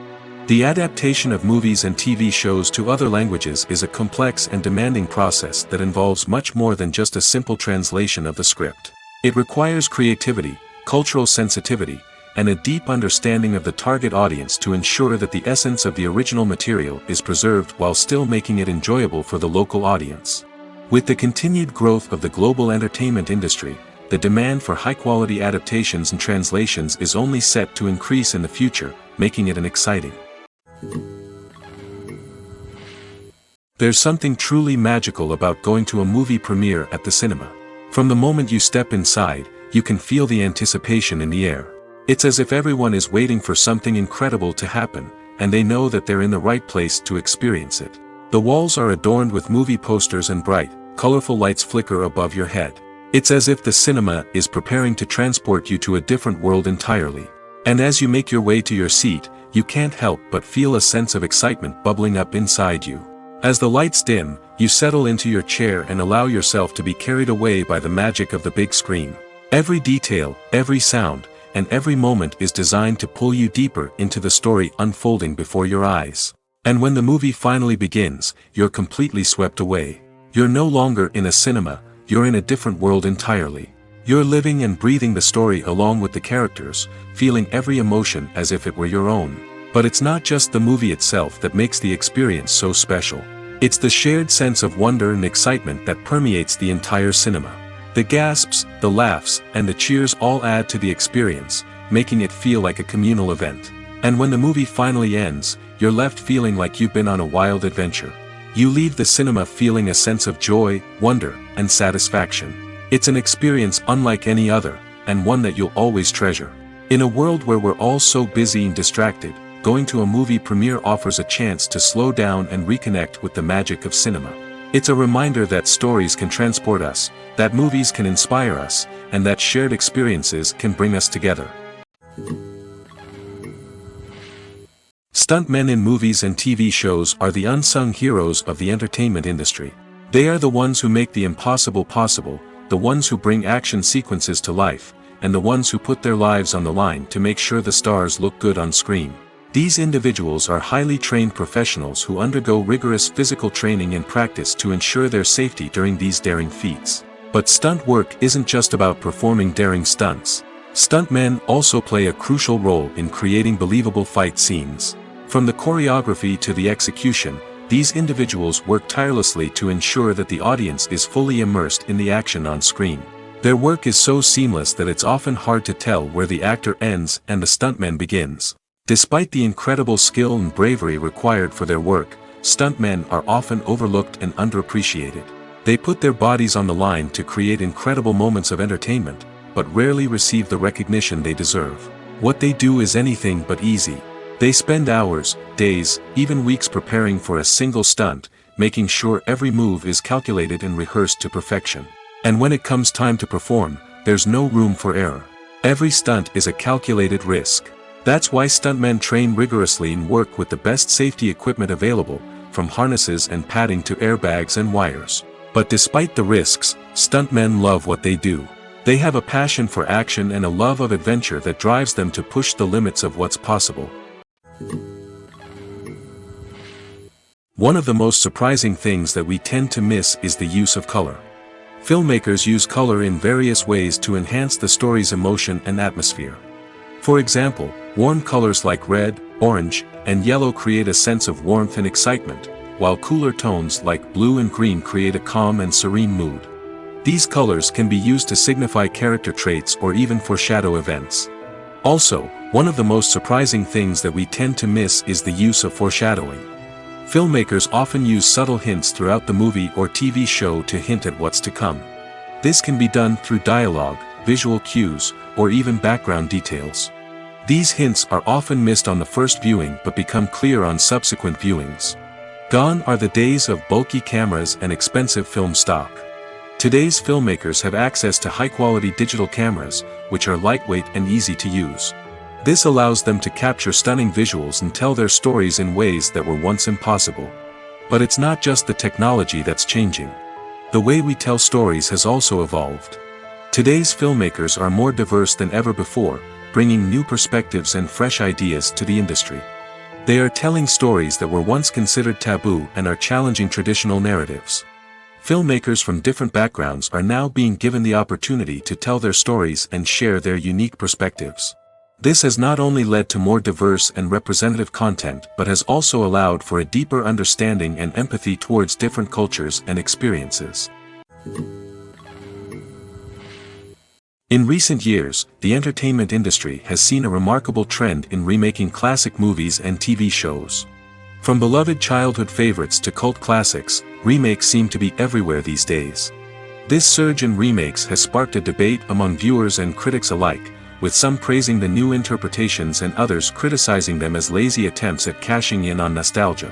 The adaptation of movies and TV shows to other languages is a complex and demanding process that involves much more than just a simple translation of the script. It requires creativity, cultural sensitivity, and a deep understanding of the target audience to ensure that the essence of the original material is preserved while still making it enjoyable for the local audience. With the continued growth of the global entertainment industry, the demand for high-quality adaptations and translations is only set to increase in the future, making it an exciting. There's something truly magical about going to a movie premiere at the cinema. From the moment you step inside, you can feel the anticipation in the air. It's as if everyone is waiting for something incredible to happen, and they know that they're in the right place to experience it. The walls are adorned with movie posters and bright, colorful lights flicker above your head. It's as if the cinema is preparing to transport you to a different world entirely. And as you make your way to your seat, you can't help but feel a sense of excitement bubbling up inside you. As the lights dim, you settle into your chair and allow yourself to be carried away by the magic of the big screen. Every detail, every sound, and every moment is designed to pull you deeper into the story unfolding before your eyes. And when the movie finally begins, you're completely swept away. You're no longer in a cinema, you're in a different world entirely. You're living and breathing the story along with the characters, feeling every emotion as if it were your own. But it's not just the movie itself that makes the experience so special. It's the shared sense of wonder and excitement that permeates the entire cinema. The gasps, the laughs, and the cheers all add to the experience, making it feel like a communal event. And when the movie finally ends, you're left feeling like you've been on a wild adventure. You leave the cinema feeling a sense of joy, wonder, and satisfaction. It's an experience unlike any other, and one that you'll always treasure. In a world where we're all so busy and distracted, going to a movie premiere offers a chance to slow down and reconnect with the magic of cinema. It's a reminder that stories can transport us, that movies can inspire us, and that shared experiences can bring us together. Stuntmen in movies and TV shows are the unsung heroes of the entertainment industry. They are the ones who make the impossible possible, the ones who bring action sequences to life, and the ones who put their lives on the line to make sure the stars look good on screen. These individuals are highly trained professionals who undergo rigorous physical training and practice to ensure their safety during these daring feats. But stunt work isn't just about performing daring stunts. Stuntmen also play a crucial role in creating believable fight scenes. From the choreography to the execution, these individuals work tirelessly to ensure that the audience is fully immersed in the action on screen. Their work is so seamless that it's often hard to tell where the actor ends and the stuntman begins. Despite the incredible skill and bravery required for their work, stuntmen are often overlooked and underappreciated. They put their bodies on the line to create incredible moments of entertainment, but rarely receive the recognition they deserve. What they do is anything but easy. They spend hours, days, even weeks preparing for a single stunt, making sure every move is calculated and rehearsed to perfection. And when it comes time to perform, there's no room for error. Every stunt is a calculated risk. That's why stuntmen train rigorously and work with the best safety equipment available, from harnesses and padding to airbags and wires. But despite the risks, stuntmen love what they do. They have a passion for action and a love of adventure that drives them to push the limits of what's possible. One of the most surprising things that we tend to miss is the use of color. Filmmakers use color in various ways to enhance the story's emotion and atmosphere. For example, warm colors like red, orange, and yellow create a sense of warmth and excitement, while cooler tones like blue and green create a calm and serene mood. These colors can be used to signify character traits or even foreshadow events. Also, one of the most surprising things that we tend to miss is the use of foreshadowing. Filmmakers often use subtle hints throughout the movie or TV show to hint at what's to come. This can be done through dialogue, visual cues, or even background details. These hints are often missed on the first viewing but become clear on subsequent viewings. Gone are the days of bulky cameras and expensive film stock. Today's filmmakers have access to high-quality digital cameras, which are lightweight and easy to use. This allows them to capture stunning visuals and tell their stories in ways that were once impossible. But it's not just the technology that's changing. The way we tell stories has also evolved. Today's filmmakers are more diverse than ever before, bringing new perspectives and fresh ideas to the industry. They are telling stories that were once considered taboo and are challenging traditional narratives. Filmmakers from different backgrounds are now being given the opportunity to tell their stories and share their unique perspectives. This has not only led to more diverse and representative content but has also allowed for a deeper understanding and empathy towards different cultures and experiences. In recent years, the entertainment industry has seen a remarkable trend in remaking classic movies and TV shows. From beloved childhood favorites to cult classics, remakes seem to be everywhere these days. This surge in remakes has sparked a debate among viewers and critics alike, with some praising the new interpretations and others criticizing them as lazy attempts at cashing in on nostalgia.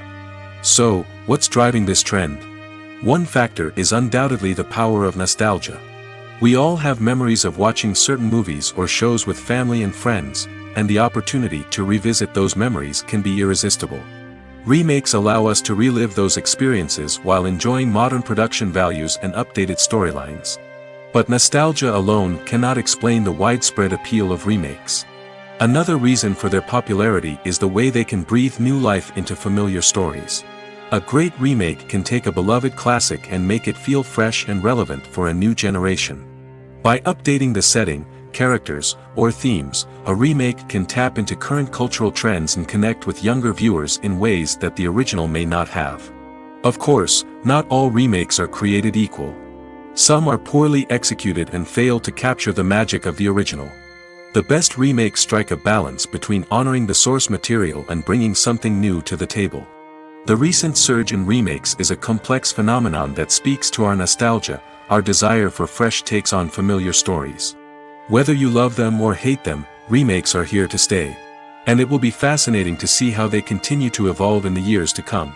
So, what's driving this trend? One factor is undoubtedly the power of nostalgia. We all have memories of watching certain movies or shows with family and friends, and the opportunity to revisit those memories can be irresistible. Remakes allow us to relive those experiences while enjoying modern production values and updated storylines. But nostalgia alone cannot explain the widespread appeal of remakes. Another reason for their popularity is the way they can breathe new life into familiar stories. A great remake can take a beloved classic and make it feel fresh and relevant for a new generation. By updating the setting, characters, or themes, a remake can tap into current cultural trends and connect with younger viewers in ways that the original may not have. Of course, not all remakes are created equal. Some are poorly executed and fail to capture the magic of the original. The best remakes strike a balance between honoring the source material and bringing something new to the table. The recent surge in remakes is a complex phenomenon that speaks to our nostalgia, our desire for fresh takes on familiar stories. Whether you love them or hate them, remakes are here to stay. And it will be fascinating to see how they continue to evolve in the years to come.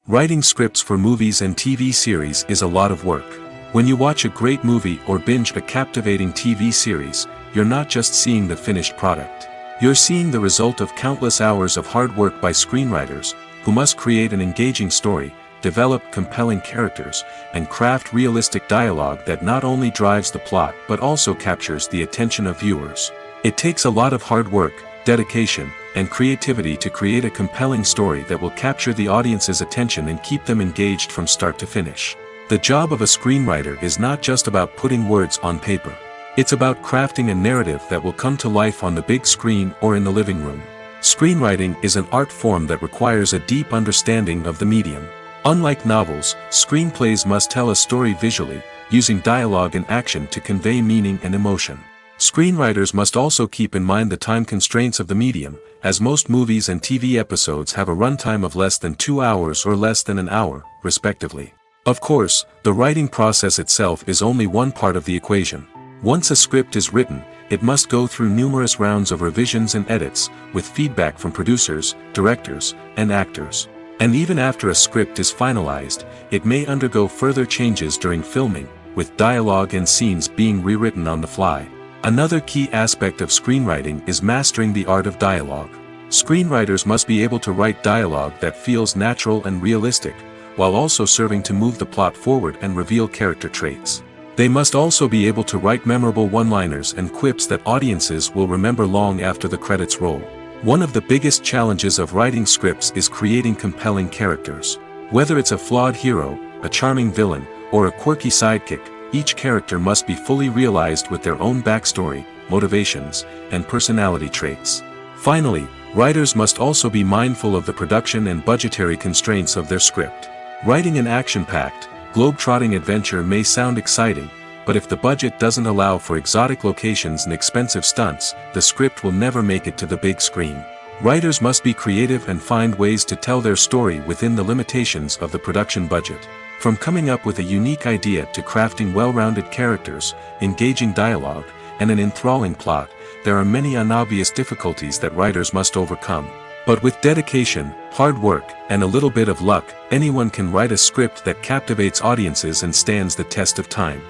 Writing scripts for movies and TV series is a lot of work. When you watch a great movie or binge a captivating TV series, you're not just seeing the finished product. You're seeing the result of countless hours of hard work by screenwriters, who must create an engaging story, develop compelling characters, and craft realistic dialogue that not only drives the plot but also captures the attention of viewers. It takes a lot of hard work, dedication, and creativity to create a compelling story that will capture the audience's attention and keep them engaged from start to finish. The job of a screenwriter is not just about putting words on paper. It's about crafting a narrative that will come to life on the big screen or in the living room. Screenwriting is an art form that requires a deep understanding of the medium. Unlike novels, screenplays must tell a story visually, using dialogue and action to convey meaning and emotion. Screenwriters must also keep in mind the time constraints of the medium, as most movies and TV episodes have a runtime of less than 2 hours or less than an hour, respectively. Of course, the writing process itself is only one part of the equation. Once a script is written, it must go through numerous rounds of revisions and edits, with feedback from producers, directors, and actors. And even after a script is finalized, it may undergo further changes during filming, with dialogue and scenes being rewritten on the fly. Another key aspect of screenwriting is mastering the art of dialogue. Screenwriters must be able to write dialogue that feels natural and realistic, while also serving to move the plot forward and reveal character traits. They must also be able to write memorable one-liners and quips that audiences will remember long after the credits roll. One of the biggest challenges of writing scripts is creating compelling characters. Whether it's a flawed hero, a charming villain, or a quirky sidekick, each character must be fully realized with their own backstory, motivations, and personality traits. Finally, writers must also be mindful of the production and budgetary constraints of their script. Writing an action-packed, globe-trotting adventure may sound exciting, but if the budget doesn't allow for exotic locations and expensive stunts, the script will never make it to the big screen. Writers must be creative and find ways to tell their story within the limitations of the production budget. From coming up with a unique idea to crafting well-rounded characters, engaging dialogue, and an enthralling plot, there are many unobvious difficulties that writers must overcome. But with dedication, hard work, and a little bit of luck, anyone can write a script that captivates audiences and stands the test of time.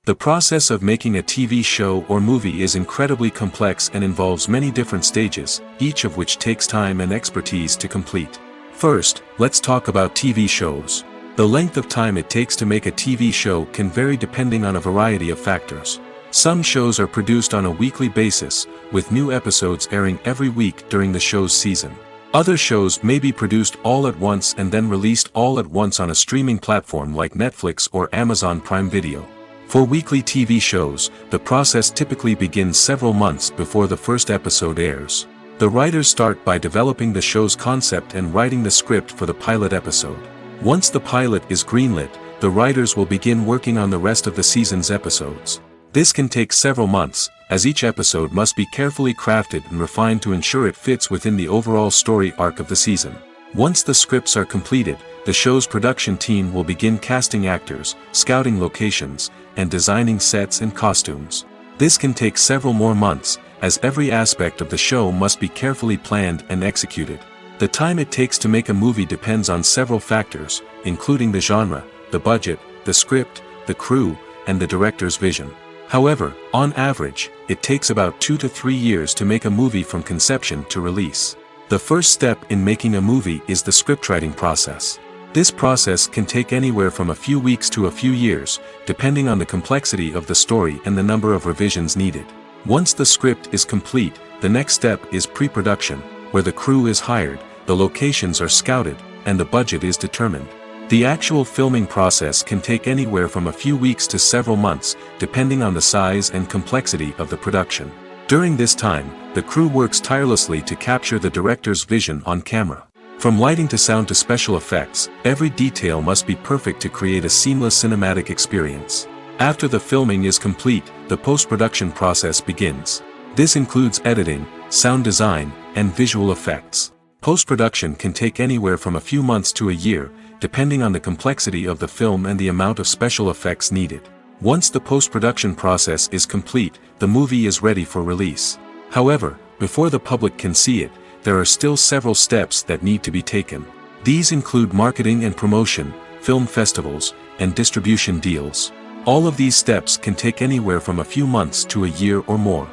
The process of making a TV show or movie is incredibly complex and involves many different stages, each of which takes time and expertise to complete. First, let's talk about TV shows. The length of time it takes to make a TV show can vary depending on a variety of factors. Some shows are produced on a weekly basis, with new episodes airing every week during the show's season. Other shows may be produced all at once and then released all at once on a streaming platform like Netflix or Amazon Prime Video. For weekly TV shows, the process typically begins several months before the first episode airs. The writers start by developing the show's concept and writing the script for the pilot episode. Once the pilot is greenlit, the writers will begin working on the rest of the season's episodes. This can take several months, as each episode must be carefully crafted and refined to ensure it fits within the overall story arc of the season. Once the scripts are completed, the show's production team will begin casting actors, scouting locations, and designing sets and costumes. This can take several more months, as every aspect of the show must be carefully planned and executed. The time it takes to make a movie depends on several factors, including the genre, the budget, the script, the crew, and the director's vision. However, on average, it takes about 2 to 3 years to make a movie from conception to release. The first step in making a movie is the scriptwriting process. This process can take anywhere from a few weeks to a few years, depending on the complexity of the story and the number of revisions needed. Once the script is complete, the next step is pre-production, where the crew is hired, the locations are scouted, and the budget is determined. The actual filming process can take anywhere from a few weeks to several months, depending on the size and complexity of the production. During this time, the crew works tirelessly to capture the director's vision on camera. From lighting to sound to special effects, every detail must be perfect to create a seamless cinematic experience. After the filming is complete, the post-production process begins. This includes editing, sound design, and visual effects. Post-production can take anywhere from a few months to a year, depending on the complexity of the film and the amount of special effects needed. Once the post-production process is complete, the movie is ready for release. However, before the public can see it, there are still several steps that need to be taken. These include marketing and promotion, film festivals, and distribution deals. All of these steps can take anywhere from a few months to a year or more.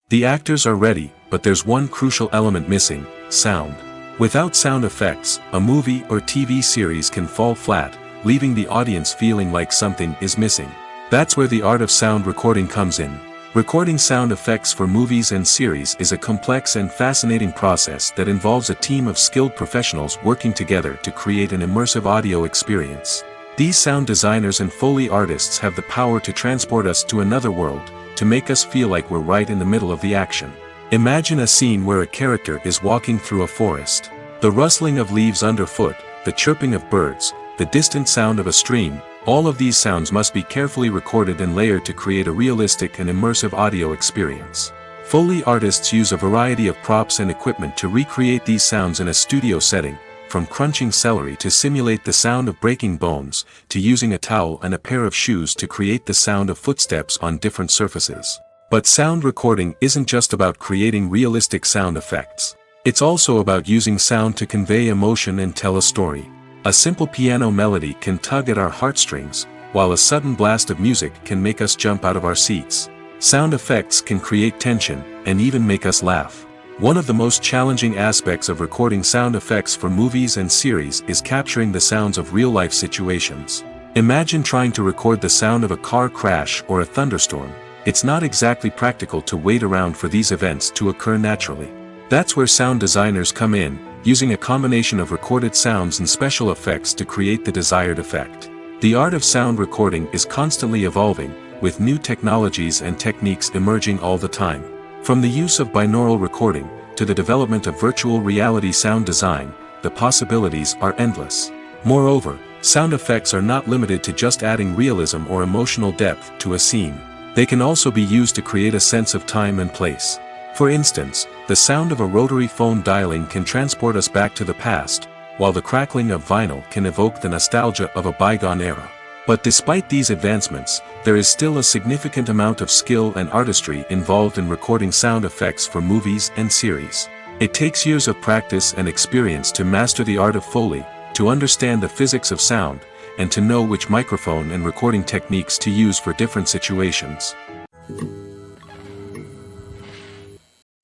The actors are ready, but there's one crucial element missing: sound. Without sound effects, a movie or TV series can fall flat, leaving the audience feeling like something is missing. That's where the art of sound recording comes in. Recording sound effects for movies and series is a complex and fascinating process that involves a team of skilled professionals working together to create an immersive audio experience. These sound designers and Foley artists have the power to transport us to another world, to make us feel like we're right in the middle of the action. Imagine a scene where a character is walking through a forest. The rustling of leaves underfoot, the chirping of birds, the distant sound of a stream, all of these sounds must be carefully recorded and layered to create a realistic and immersive audio experience. Foley artists use a variety of props and equipment to recreate these sounds in a studio setting, from crunching celery to simulate the sound of breaking bones, to using a towel and a pair of shoes to create the sound of footsteps on different surfaces. But sound recording isn't just about creating realistic sound effects. It's also about using sound to convey emotion and tell a story. A simple piano melody can tug at our heartstrings, while a sudden blast of music can make us jump out of our seats. Sound effects can create tension, and even make us laugh. One of the most challenging aspects of recording sound effects for movies and series is capturing the sounds of real-life situations. Imagine trying to record the sound of a car crash or a thunderstorm. It's not exactly practical to wait around for these events to occur naturally. That's where sound designers come in, using a combination of recorded sounds and special effects to create the desired effect. The art of sound recording is constantly evolving, with new technologies and techniques emerging all the time. From the use of binaural recording, to the development of virtual reality sound design, the possibilities are endless. Moreover, sound effects are not limited to just adding realism or emotional depth to a scene. They can also be used to create a sense of time and place. For instance, the sound of a rotary phone dialing can transport us back to the past, while the crackling of vinyl can evoke the nostalgia of a bygone era. But despite these advancements, there is still a significant amount of skill and artistry involved in recording sound effects for movies and series. It takes years of practice and experience to master the art of Foley, to understand the physics of sound, and to know which microphone and recording techniques to use for different situations.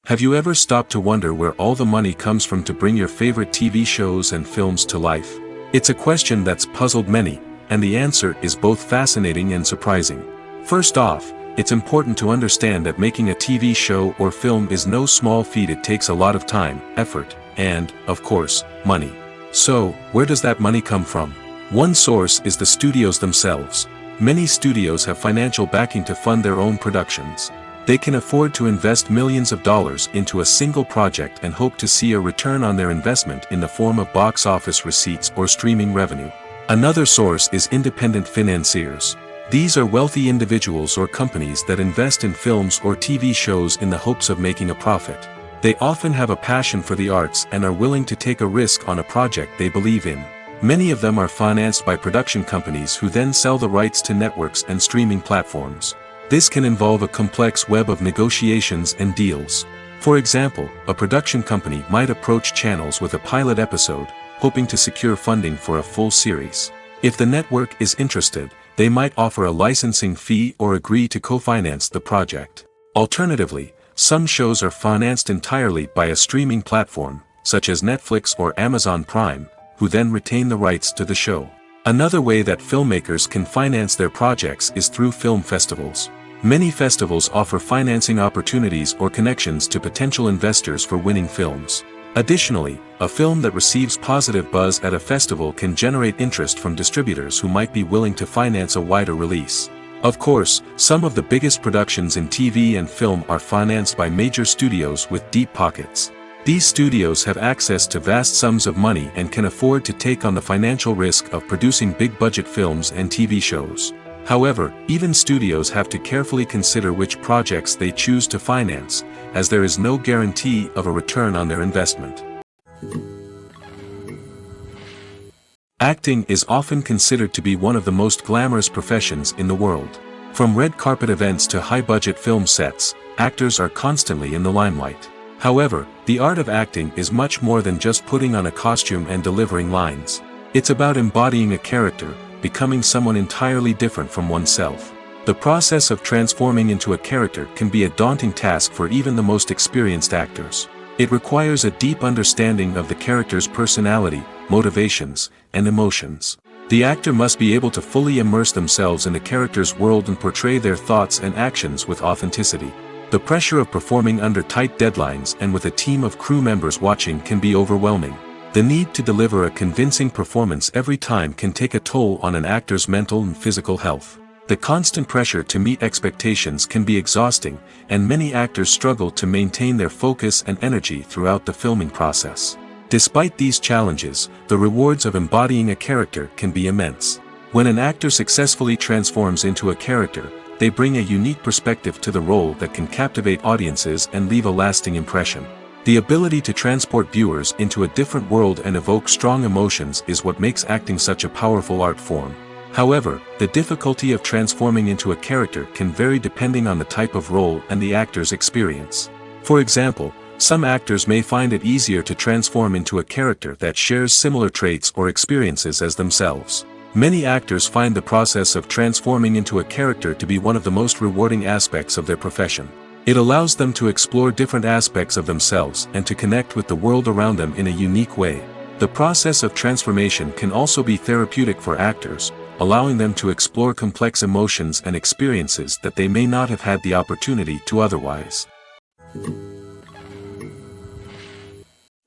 Have you ever stopped to wonder where all the money comes from to bring your favorite TV shows and films to life? It's a question that's puzzled many, and the answer is both fascinating and surprising. First off, it's important to understand that making a TV show or film is no small feat. It takes a lot of time, effort, and, of course, money. So, where does that money come from? One source is the studios themselves. Many studios have financial backing to fund their own productions. They can afford to invest millions of dollars into a single project and hope to see a return on their investment in the form of box office receipts or streaming revenue. Another source is independent financiers. These are wealthy individuals or companies that invest in films or TV shows in the hopes of making a profit. They often have a passion for the arts and are willing to take a risk on a project they believe in. Many of them are financed by production companies who then sell the rights to networks and streaming platforms. This can involve a complex web of negotiations and deals. For example, a production company might approach channels with a pilot episode, hoping to secure funding for a full series. If the network is interested, they might offer a licensing fee or agree to co-finance the project. Alternatively, some shows are financed entirely by a streaming platform, such as Netflix or Amazon Prime, who then retain the rights to the show. Another way that filmmakers can finance their projects is through film festivals. Many festivals offer financing opportunities or connections to potential investors for winning films. Additionally, a film that receives positive buzz at a festival can generate interest from distributors who might be willing to finance a wider release. Of course, some of the biggest productions in TV and film are financed by major studios with deep pockets. These studios have access to vast sums of money and can afford to take on the financial risk of producing big-budget films and TV shows. However, even studios have to carefully consider which projects they choose to finance, as there is no guarantee of a return on their investment. Acting is often considered to be one of the most glamorous professions in the world. From red carpet events to high-budget film sets, actors are constantly in the limelight. However, the art of acting is much more than just putting on a costume and delivering lines. It's about embodying a character, becoming someone entirely different from oneself. The process of transforming into a character can be a daunting task for even the most experienced actors. It requires a deep understanding of the character's personality, motivations, and emotions. The actor must be able to fully immerse themselves in the character's world and portray their thoughts and actions with authenticity. The pressure of performing under tight deadlines and with a team of crew members watching can be overwhelming. The need to deliver a convincing performance every time can take a toll on an actor's mental and physical health. The constant pressure to meet expectations can be exhausting, and many actors struggle to maintain their focus and energy throughout the filming process. Despite these challenges, the rewards of embodying a character can be immense. When an actor successfully transforms into a character, they bring a unique perspective to the role that can captivate audiences and leave a lasting impression. The ability to transport viewers into a different world and evoke strong emotions is what makes acting such a powerful art form. However, the difficulty of transforming into a character can vary depending on the type of role and the actor's experience. For example, some actors may find it easier to transform into a character that shares similar traits or experiences as themselves. Many actors find the process of transforming into a character to be one of the most rewarding aspects of their profession. It allows them to explore different aspects of themselves and to connect with the world around them in a unique way. The process of transformation can also be therapeutic for actors, allowing them to explore complex emotions and experiences that they may not have had the opportunity to otherwise.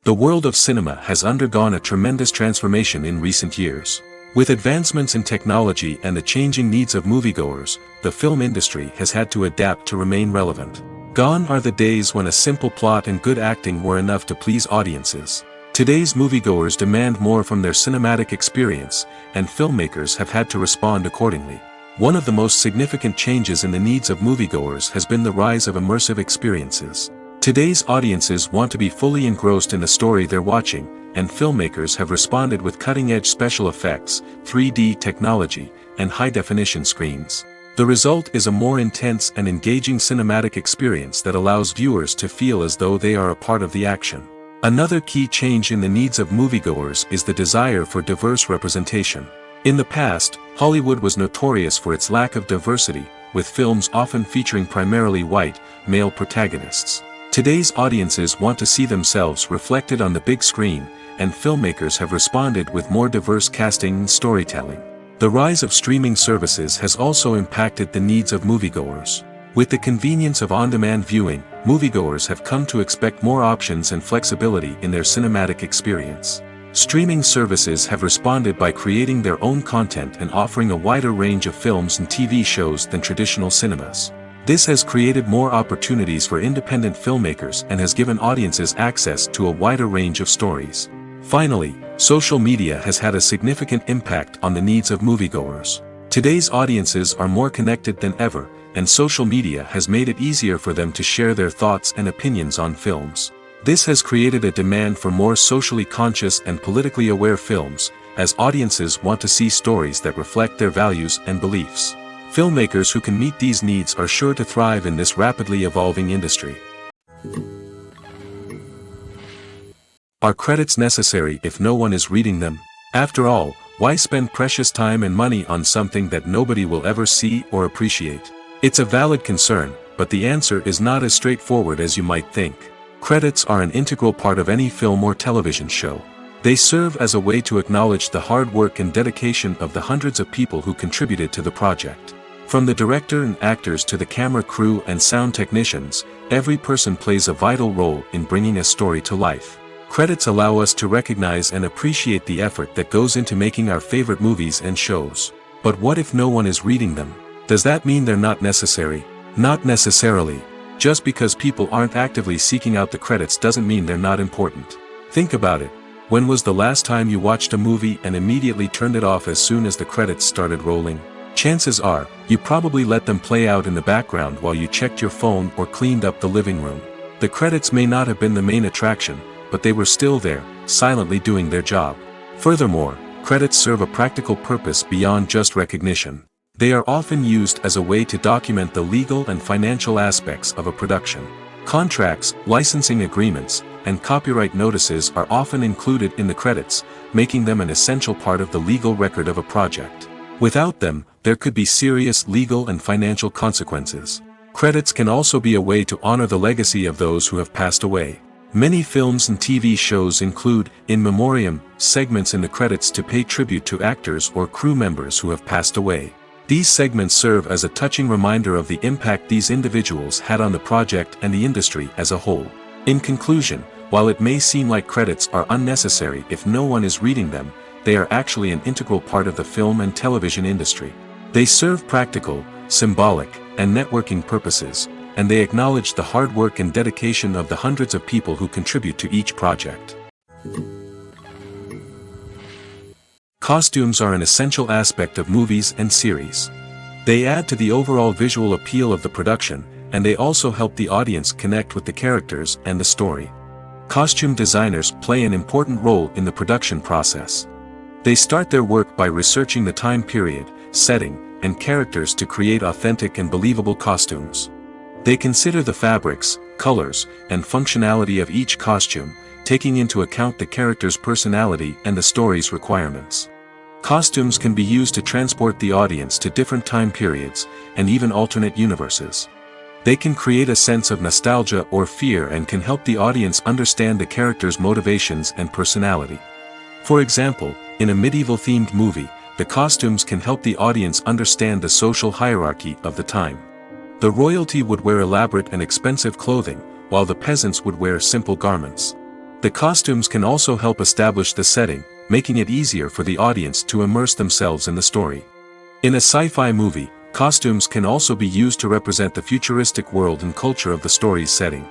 The world of cinema has undergone a tremendous transformation in recent years. With advancements in technology and the changing needs of moviegoers, the film industry has had to adapt to remain relevant. Gone are the days when a simple plot and good acting were enough to please audiences. Today's moviegoers demand more from their cinematic experience, and filmmakers have had to respond accordingly. One of the most significant changes in the needs of moviegoers has been the rise of immersive experiences. Today's audiences want to be fully engrossed in the story they're watching, and filmmakers have responded with cutting-edge special effects, 3D technology, and high-definition screens. The result is a more intense and engaging cinematic experience that allows viewers to feel as though they are a part of the action. Another key change in the needs of moviegoers is the desire for diverse representation. In the past, Hollywood was notorious for its lack of diversity, with films often featuring primarily white, male protagonists. Today's audiences want to see themselves reflected on the big screen, and filmmakers have responded with more diverse casting and storytelling. The rise of streaming services has also impacted the needs of moviegoers. With the convenience of on-demand viewing, moviegoers have come to expect more options and flexibility in their cinematic experience. Streaming services have responded by creating their own content and offering a wider range of films and TV shows than traditional cinemas. This has created more opportunities for independent filmmakers and has given audiences access to a wider range of stories. Finally, social media has had a significant impact on the needs of moviegoers. Today's audiences are more connected than ever, and social media has made it easier for them to share their thoughts and opinions on films. This has created a demand for more socially conscious and politically aware films, as audiences want to see stories that reflect their values and beliefs. Filmmakers who can meet these needs are sure to thrive in this rapidly evolving industry. Are credits necessary if no one is reading them? After all, why spend precious time and money on something that nobody will ever see or appreciate? It's a valid concern, but the answer is not as straightforward as you might think. Credits are an integral part of any film or television show. They serve as a way to acknowledge the hard work and dedication of the hundreds of people who contributed to the project. From the director and actors to the camera crew and sound technicians, every person plays a vital role in bringing a story to life. Credits allow us to recognize and appreciate the effort that goes into making our favorite movies and shows. But what if no one is reading them? Does that mean they're not necessary? Not necessarily. Just because people aren't actively seeking out the credits doesn't mean they're not important. Think about it. When was the last time you watched a movie and immediately turned it off as soon as the credits started rolling? Chances are, you probably let them play out in the background while you checked your phone or cleaned up the living room. The credits may not have been the main attraction, but they were still there, silently doing their job. Furthermore, credits serve a practical purpose beyond just recognition. They are often used as a way to document the legal and financial aspects of a production. Contracts, licensing agreements, and copyright notices are often included in the credits, making them an essential part of the legal record of a project. Without them, there could be serious legal and financial consequences. Credits can also be a way to honor the legacy of those who have passed away. Many films and TV shows include, in memoriam, segments in the credits to pay tribute to actors or crew members who have passed away. These segments serve as a touching reminder of the impact these individuals had on the project and the industry as a whole. In conclusion, while it may seem like credits are unnecessary if no one is reading them, they are actually an integral part of the film and television industry. They serve practical, symbolic, and networking purposes, and they acknowledge the hard work and dedication of the hundreds of people who contribute to each project. Costumes are an essential aspect of movies and series. They add to the overall visual appeal of the production, and they also help the audience connect with the characters and the story. Costume designers play an important role in the production process. They start their work by researching the time period, setting, and characters to create authentic and believable costumes. They consider the fabrics, colors, and functionality of each costume, taking into account the character's personality and the story's requirements. Costumes can be used to transport the audience to different time periods, and even alternate universes. They can create a sense of nostalgia or fear and can help the audience understand the character's motivations and personality. For example, in a medieval-themed movie, the costumes can help the audience understand the social hierarchy of the time. The royalty would wear elaborate and expensive clothing, while the peasants would wear simple garments. The costumes can also help establish the setting, making it easier for the audience to immerse themselves in the story. In a sci-fi movie, costumes can also be used to represent the futuristic world and culture of the story's setting.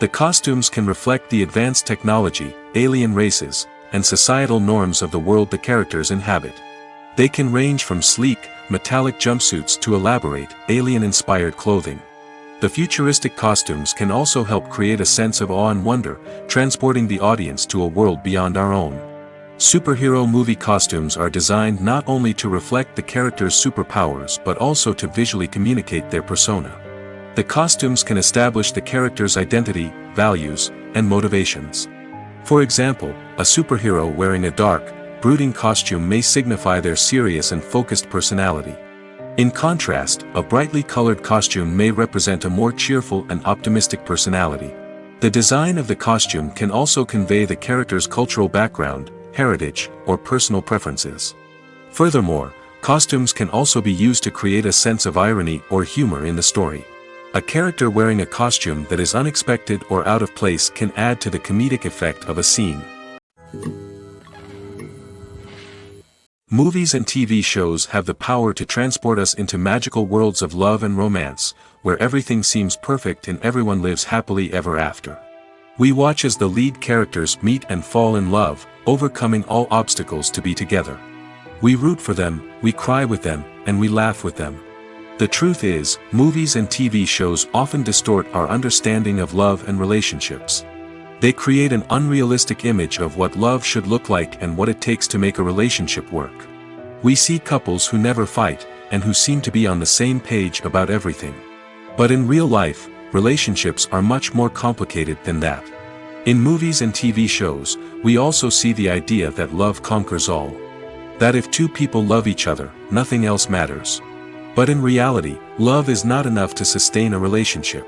The costumes can reflect the advanced technology, alien races, and societal norms of the world the characters inhabit. They can range from sleek, metallic jumpsuits to elaborate, alien-inspired clothing. The futuristic costumes can also help create a sense of awe and wonder, transporting the audience to a world beyond our own. Superhero movie costumes are designed not only to reflect the character's superpowers but also to visually communicate their persona. The costumes can establish the character's identity, values, and motivations. For example, a superhero wearing a dark, brooding costume may signify their serious and focused personality. In contrast, a brightly colored costume may represent a more cheerful and optimistic personality. The design of the costume can also convey the character's cultural background, heritage, or personal preferences. Furthermore, costumes can also be used to create a sense of irony or humor in the story. A character wearing a costume that is unexpected or out of place can add to the comedic effect of a scene. Movies and TV shows have the power to transport us into magical worlds of love and romance, where everything seems perfect and everyone lives happily ever after. We watch as the lead characters meet and fall in love, overcoming all obstacles to be together. We root for them, we cry with them, and we laugh with them. The truth is, movies and TV shows often distort our understanding of love and relationships. They create an unrealistic image of what love should look like and what it takes to make a relationship work. We see couples who never fight, and who seem to be on the same page about everything. But in real life, relationships are much more complicated than that. In movies and TV shows, we also see the idea that love conquers all. That if two people love each other, nothing else matters. But in reality, love is not enough to sustain a relationship.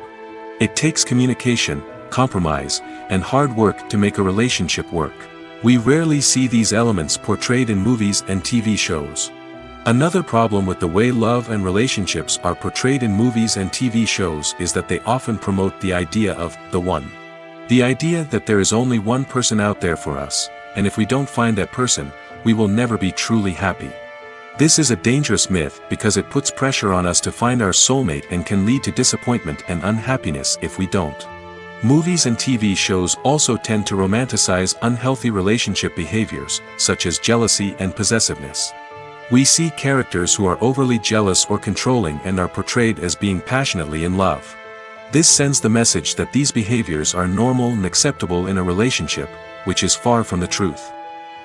It takes communication, compromise, and hard work to make a relationship work. We rarely see these elements portrayed in movies and TV shows. Another problem with the way love and relationships are portrayed in movies and TV shows is that they often promote the idea of the one. The idea that there is only one person out there for us, and if we don't find that person, we will never be truly happy. This is a dangerous myth because it puts pressure on us to find our soulmate and can lead to disappointment and unhappiness if we don't. Movies and TV shows also tend to romanticize unhealthy relationship behaviors, such as jealousy and possessiveness. We see characters who are overly jealous or controlling and are portrayed as being passionately in love. This sends the message that these behaviors are normal and acceptable in a relationship, which is far from the truth.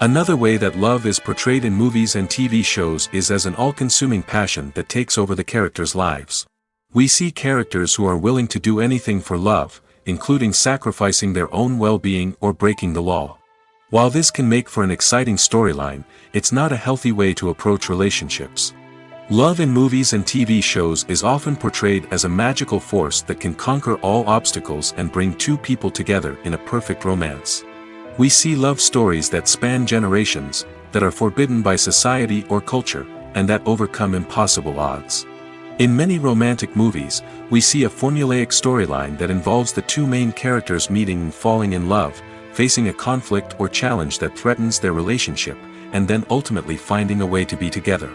Another way that love is portrayed in movies and TV shows is as an all-consuming passion that takes over the characters' lives. We see characters who are willing to do anything for love, including sacrificing their own well-being or breaking the law. While this can make for an exciting storyline, it's not a healthy way to approach relationships. Love in movies and TV shows is often portrayed as a magical force that can conquer all obstacles and bring two people together in a perfect romance. We see love stories that span generations, that are forbidden by society or culture, and that overcome impossible odds. In many romantic movies, we see a formulaic storyline that involves the two main characters meeting and falling in love, facing a conflict or challenge that threatens their relationship, and then ultimately finding a way to be together.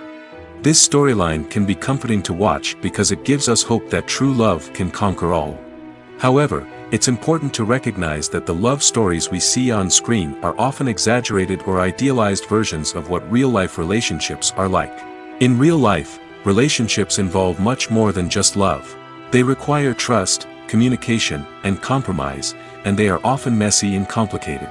This storyline can be comforting to watch because it gives us hope that true love can conquer all. However, it's important to recognize that the love stories we see on screen are often exaggerated or idealized versions of what real-life relationships are like. In real life, relationships involve much more than just love. They require trust, communication, and compromise, and they are often messy and complicated.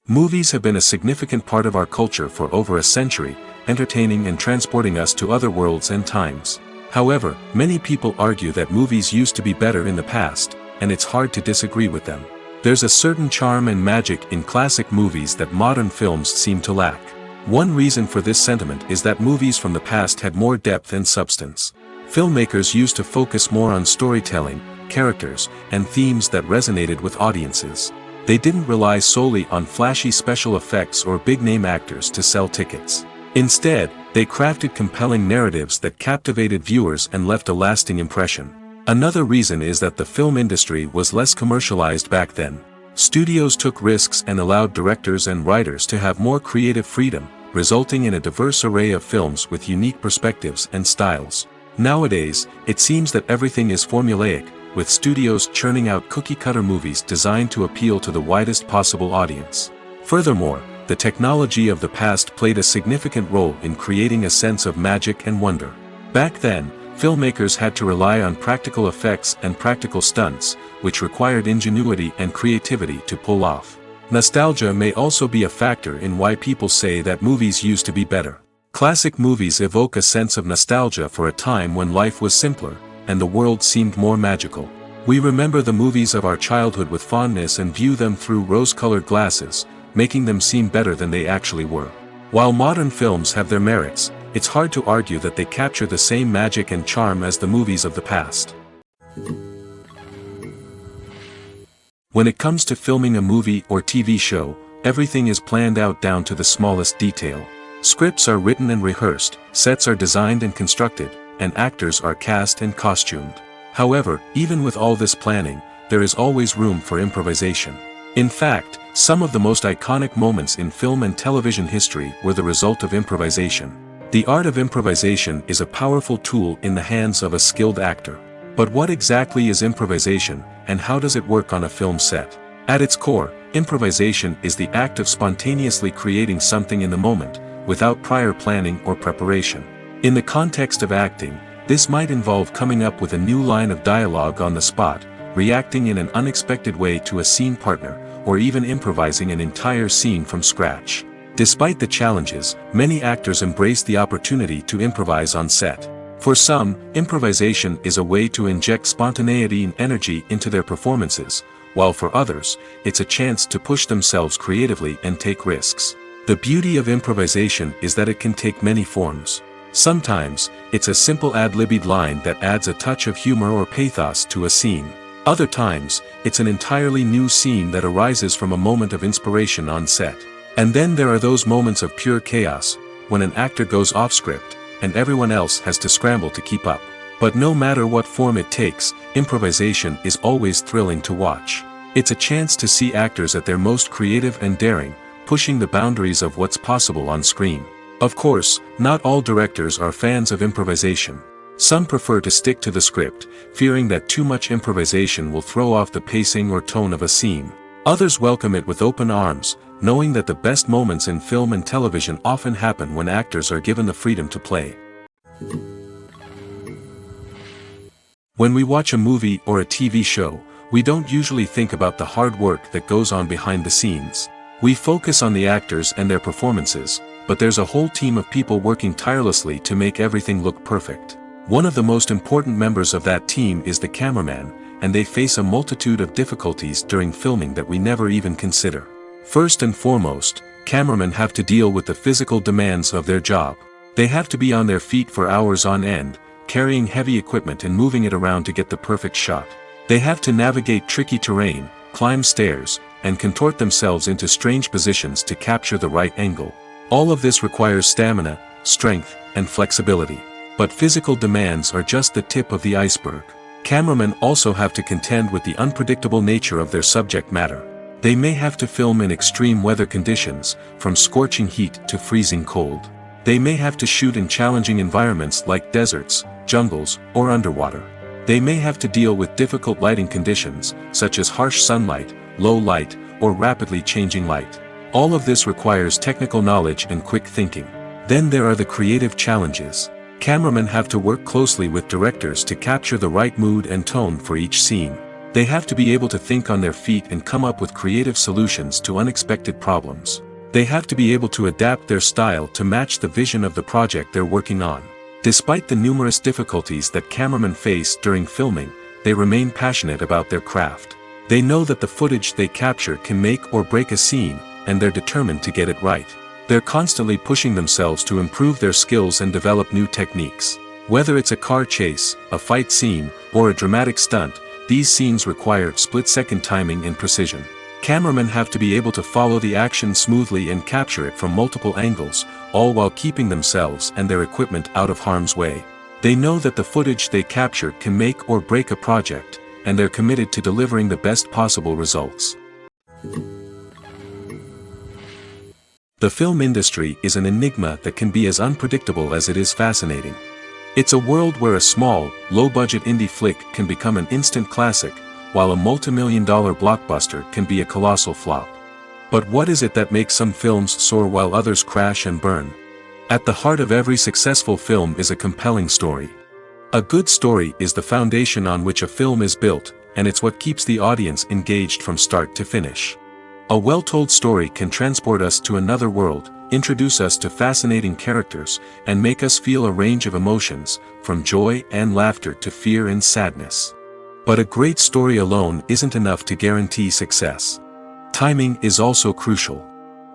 Movies have been a significant part of our culture for over a century, entertaining and transporting us to other worlds and times. However, many people argue that movies used to be better in the past, and it's hard to disagree with them. There's a certain charm and magic in classic movies that modern films seem to lack. One reason for this sentiment is that movies from the past had more depth and substance. Filmmakers used to focus more on storytelling, characters, and themes that resonated with audiences. They didn't rely solely on flashy special effects or big-name actors to sell tickets. Instead, they crafted compelling narratives that captivated viewers and left a lasting impression. Another reason is that the film industry was less commercialized back then. Studios took risks and allowed directors and writers to have more creative freedom, resulting in a diverse array of films with unique perspectives and styles. Nowadays, it seems that everything is formulaic, with studios churning out cookie-cutter movies designed to appeal to the widest possible audience. Furthermore, the technology of the past played a significant role in creating a sense of magic and wonder. Back then, filmmakers had to rely on practical effects and practical stunts, which required ingenuity and creativity to pull off. Nostalgia may also be a factor in why people say that movies used to be better. Classic movies evoke a sense of nostalgia for a time when life was simpler, and the world seemed more magical. We remember the movies of our childhood with fondness and view them through rose-colored glasses, making them seem better than they actually were. While modern films have their merits, it's hard to argue that they capture the same magic and charm as the movies of the past. When it comes to filming a movie or TV show, everything is planned out down to the smallest detail. Scripts are written and rehearsed, sets are designed and constructed, and actors are cast and costumed. However, even with all this planning, there is always room for improvisation. In fact, some of the most iconic moments in film and television history were the result of improvisation. The art of improvisation is a powerful tool in the hands of a skilled actor. But what exactly is improvisation, and how does it work on a film set? At its core, improvisation is the act of spontaneously creating something in the moment, without prior planning or preparation. In the context of acting, this might involve coming up with a new line of dialogue on the spot, reacting in an unexpected way to a scene partner, or even improvising an entire scene from scratch. Despite the challenges, many actors embrace the opportunity to improvise on set. For some, improvisation is a way to inject spontaneity and energy into their performances, while for others, it's a chance to push themselves creatively and take risks. The beauty of improvisation is that it can take many forms. Sometimes, it's a simple ad-libbed line that adds a touch of humor or pathos to a scene. Other times, it's an entirely new scene that arises from a moment of inspiration on set. And then there are those moments of pure chaos, when an actor goes off script, and everyone else has to scramble to keep up. But no matter what form it takes, improvisation is always thrilling to watch. It's a chance to see actors at their most creative and daring, pushing the boundaries of what's possible on screen. Of course, not all directors are fans of improvisation. Some prefer to stick to the script, fearing that too much improvisation will throw off the pacing or tone of a scene. Others welcome it with open arms, knowing that the best moments in film and television often happen when actors are given the freedom to play. When we watch a movie or a TV show, we don't usually think about the hard work that goes on behind the scenes. We focus on the actors and their performances, but there's a whole team of people working tirelessly to make everything look perfect. One of the most important members of that team is the cameraman, and they face a multitude of difficulties during filming that we never even consider. First and foremost, cameramen have to deal with the physical demands of their job. They have to be on their feet for hours on end, carrying heavy equipment and moving it around to get the perfect shot. They have to navigate tricky terrain, climb stairs, and contort themselves into strange positions to capture the right angle. All of this requires stamina, strength, and flexibility. But physical demands are just the tip of the iceberg. Cameramen also have to contend with the unpredictable nature of their subject matter. They may have to film in extreme weather conditions, from scorching heat to freezing cold. They may have to shoot in challenging environments like deserts, jungles, or underwater. They may have to deal with difficult lighting conditions, such as harsh sunlight, low light, or rapidly changing light. All of this requires technical knowledge and quick thinking. Then there are the creative challenges. Cameramen have to work closely with directors to capture the right mood and tone for each scene. They have to be able to think on their feet and come up with creative solutions to unexpected problems. They have to be able to adapt their style to match the vision of the project they're working on. Despite the numerous difficulties that cameramen face during filming, they remain passionate about their craft. They know that the footage they capture can make or break a scene, and they're determined to get it right. They're constantly pushing themselves to improve their skills and develop new techniques. Whether it's a car chase, a fight scene, or a dramatic stunt, these scenes require split-second timing and precision. Cameramen have to be able to follow the action smoothly and capture it from multiple angles, all while keeping themselves and their equipment out of harm's way. They know that the footage they capture can make or break a project, and they're committed to delivering the best possible results. The film industry is an enigma that can be as unpredictable as it is fascinating. It's a world where a small, low-budget indie flick can become an instant classic, while a multi-million-dollar blockbuster can be a colossal flop. But what is it that makes some films soar while others crash and burn? At the heart of every successful film is a compelling story. A good story is the foundation on which a film is built, and it's what keeps the audience engaged from start to finish. A well-told story can transport us to another world, introduce us to fascinating characters, and make us feel a range of emotions, from joy and laughter to fear and sadness. But a great story alone isn't enough to guarantee success. Timing is also crucial.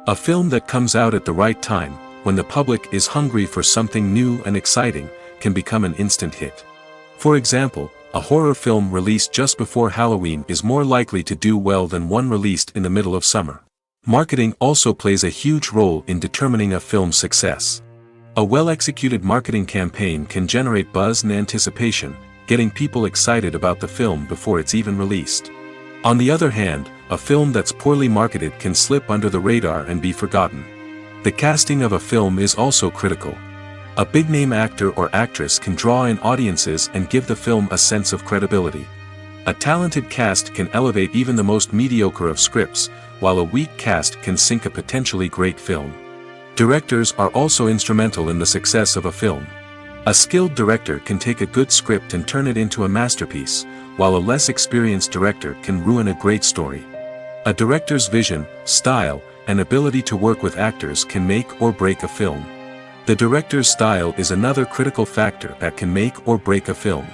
A film that comes out at the right time, when the public is hungry for something new and exciting, can become an instant hit. For example, a horror film released just before Halloween is more likely to do well than one released in the middle of summer. Marketing also plays a huge role in determining a film's success. A well-executed marketing campaign can generate buzz and anticipation, getting people excited about the film before it's even released. On the other hand, a film that's poorly marketed can slip under the radar and be forgotten. The casting of a film is also critical. A big-name actor or actress can draw in audiences and give the film a sense of credibility. A talented cast can elevate even the most mediocre of scripts, while a weak cast can sink a potentially great film. Directors are also instrumental in the success of a film. A skilled director can take a good script and turn it into a masterpiece, while a less experienced director can ruin a great story. A director's vision, style, and ability to work with actors can make or break a film. The director's style is another critical factor that can make or break a film.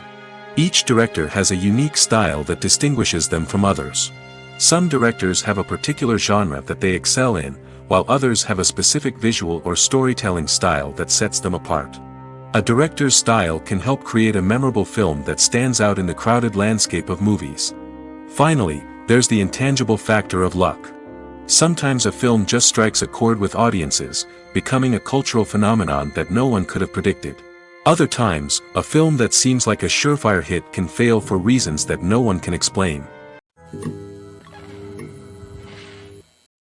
Each director has a unique style that distinguishes them from others. Some directors have a particular genre that they excel in, while others have a specific visual or storytelling style that sets them apart. A director's style can help create a memorable film that stands out in the crowded landscape of movies. Finally, there's the intangible factor of luck. Sometimes a film just strikes a chord with audiences, becoming a cultural phenomenon that no one could have predicted. Other times, a film that seems like a surefire hit can fail for reasons that no one can explain.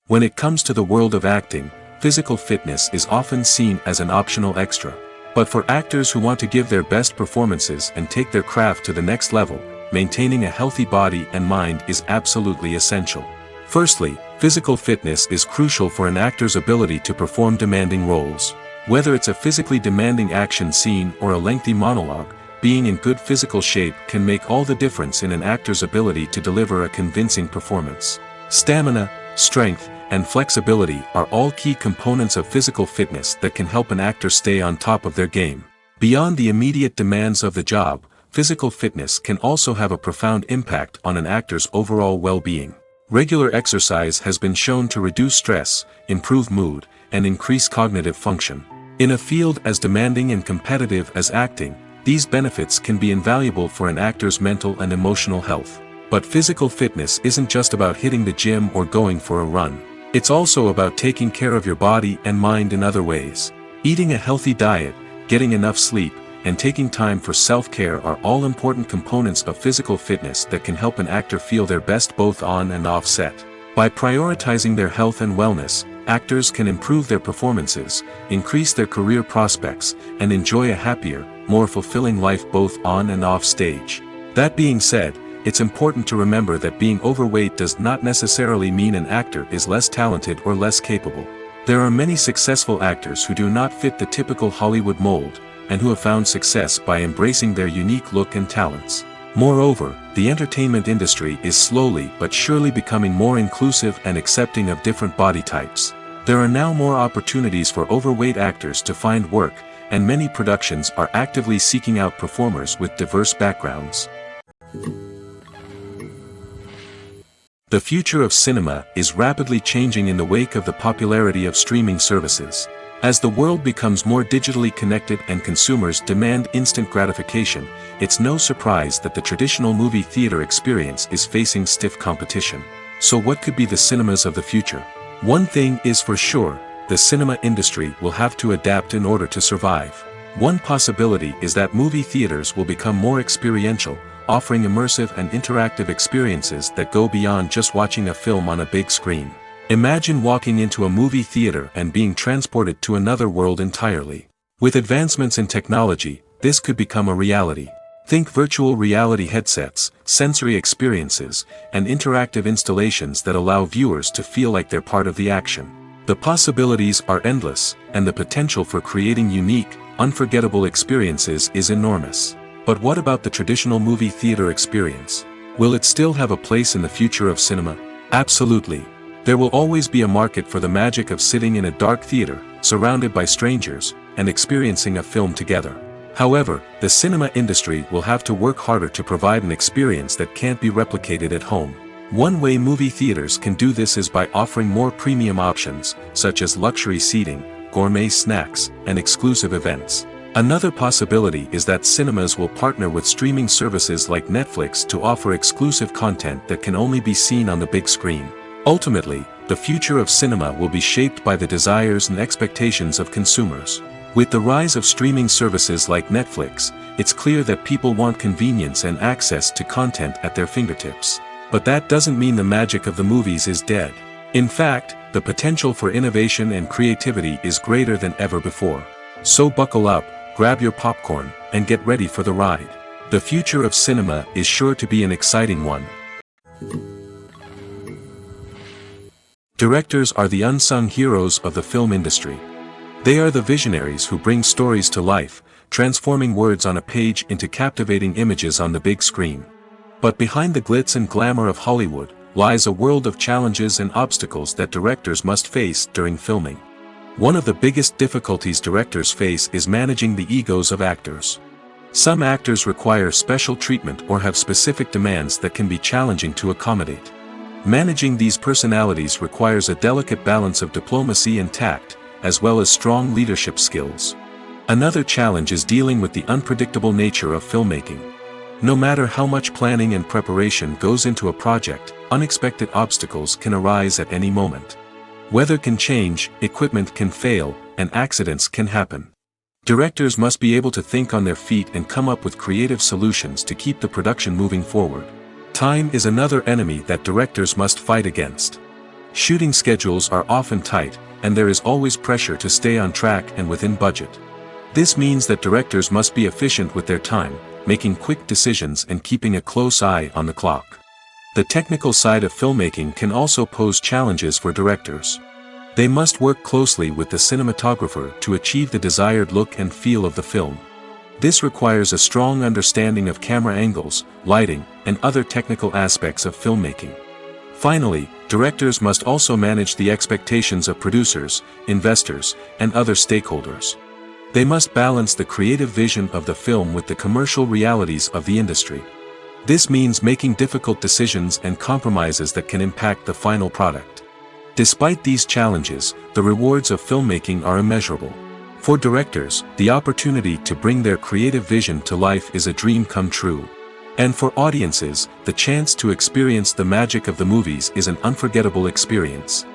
When it comes to the world of acting, physical fitness is often seen as an optional extra. But for actors who want to give their best performances and take their craft to the next level, maintaining a healthy body and mind is absolutely essential. Firstly, Physical fitness is crucial for an actor's ability to perform demanding roles. Whether it's a physically demanding action scene or a lengthy monologue, being in good physical shape can make all the difference in an actor's ability to deliver a convincing performance. Stamina, strength, and flexibility are all key components of physical fitness that can help an actor stay on top of their game. Beyond the immediate demands of the job, physical fitness can also have a profound impact on an actor's overall well-being. Regular exercise has been shown to reduce stress, improve mood, and increase cognitive function. In a field as demanding and competitive as acting, these benefits can be invaluable for an actor's mental and emotional health. But physical fitness isn't just about hitting the gym or going for a run. It's also about taking care of your body and mind in other ways. Eating a healthy diet, getting enough sleep, and taking time for self-care are all important components of physical fitness that can help an actor feel their best both on and off set. By prioritizing their health and wellness, actors can improve their performances, increase their career prospects, and enjoy a happier, more fulfilling life both on and off stage. That being said, it's important to remember that being overweight does not necessarily mean an actor is less talented or less capable. There are many successful actors who do not fit the typical Hollywood mold, and who have found success by embracing their unique look and talents. Moreover, the entertainment industry is slowly but surely becoming more inclusive and accepting of different body types. There are now more opportunities for overweight actors to find work, and many productions are actively seeking out performers with diverse backgrounds. The future of cinema is rapidly changing in the wake of the popularity of streaming services. As the world becomes more digitally connected and consumers demand instant gratification, it's no surprise that the traditional movie theater experience is facing stiff competition. So what could be the cinemas of the future? One thing is for sure, the cinema industry will have to adapt in order to survive. One possibility is that movie theaters will become more experiential, offering immersive and interactive experiences that go beyond just watching a film on a big screen. Imagine walking into a movie theater and being transported to another world entirely. With advancements in technology, this could become a reality. Think virtual reality headsets, sensory experiences, and interactive installations that allow viewers to feel like they're part of the action. The possibilities are endless, and the potential for creating unique, unforgettable experiences is enormous. But what about the traditional movie theater experience? Will it still have a place in the future of cinema? Absolutely. There will always be a market for the magic of sitting in a dark theater, surrounded by strangers, and experiencing a film together. However, the cinema industry will have to work harder to provide an experience that can't be replicated at home. One way movie theaters can do this is by offering more premium options, such as luxury seating, gourmet snacks, and exclusive events. Another possibility is that cinemas will partner with streaming services like Netflix to offer exclusive content that can only be seen on the big screen. Ultimately, the future of cinema will be shaped by the desires and expectations of consumers. With the rise of streaming services like Netflix, it's clear that people want convenience and access to content at their fingertips. But that doesn't mean the magic of the movies is dead. In fact, the potential for innovation and creativity is greater than ever before. So buckle up, grab your popcorn, and get ready for the ride. The future of cinema is sure to be an exciting one. Directors are the unsung heroes of the film industry. They are the visionaries who bring stories to life, transforming words on a page into captivating images on the big screen. But behind the glitz and glamour of Hollywood, lies a world of challenges and obstacles that directors must face during filming. One of the biggest difficulties directors face is managing the egos of actors. Some actors require special treatment or have specific demands that can be challenging to accommodate. Managing these personalities requires a delicate balance of diplomacy and tact, as well as strong leadership skills. Another challenge is dealing with the unpredictable nature of filmmaking. No matter how much planning and preparation goes into a project, unexpected obstacles can arise at any moment. Weather can change, equipment can fail, and accidents can happen. Directors must be able to think on their feet and come up with creative solutions to keep the production moving forward. Time is another enemy that directors must fight against. Shooting schedules are often tight, and there is always pressure to stay on track and within budget. This means that directors must be efficient with their time, making quick decisions and keeping a close eye on the clock. The technical side of filmmaking can also pose challenges for directors. They must work closely with the cinematographer to achieve the desired look and feel of the film. This requires a strong understanding of camera angles, lighting, and other technical aspects of filmmaking. Finally, directors must also manage the expectations of producers, investors, and other stakeholders. They must balance the creative vision of the film with the commercial realities of the industry. This means making difficult decisions and compromises that can impact the final product. Despite these challenges, the rewards of filmmaking are immeasurable. For directors, the opportunity to bring their creative vision to life is a dream come true. And for audiences, the chance to experience the magic of the movies is an unforgettable experience.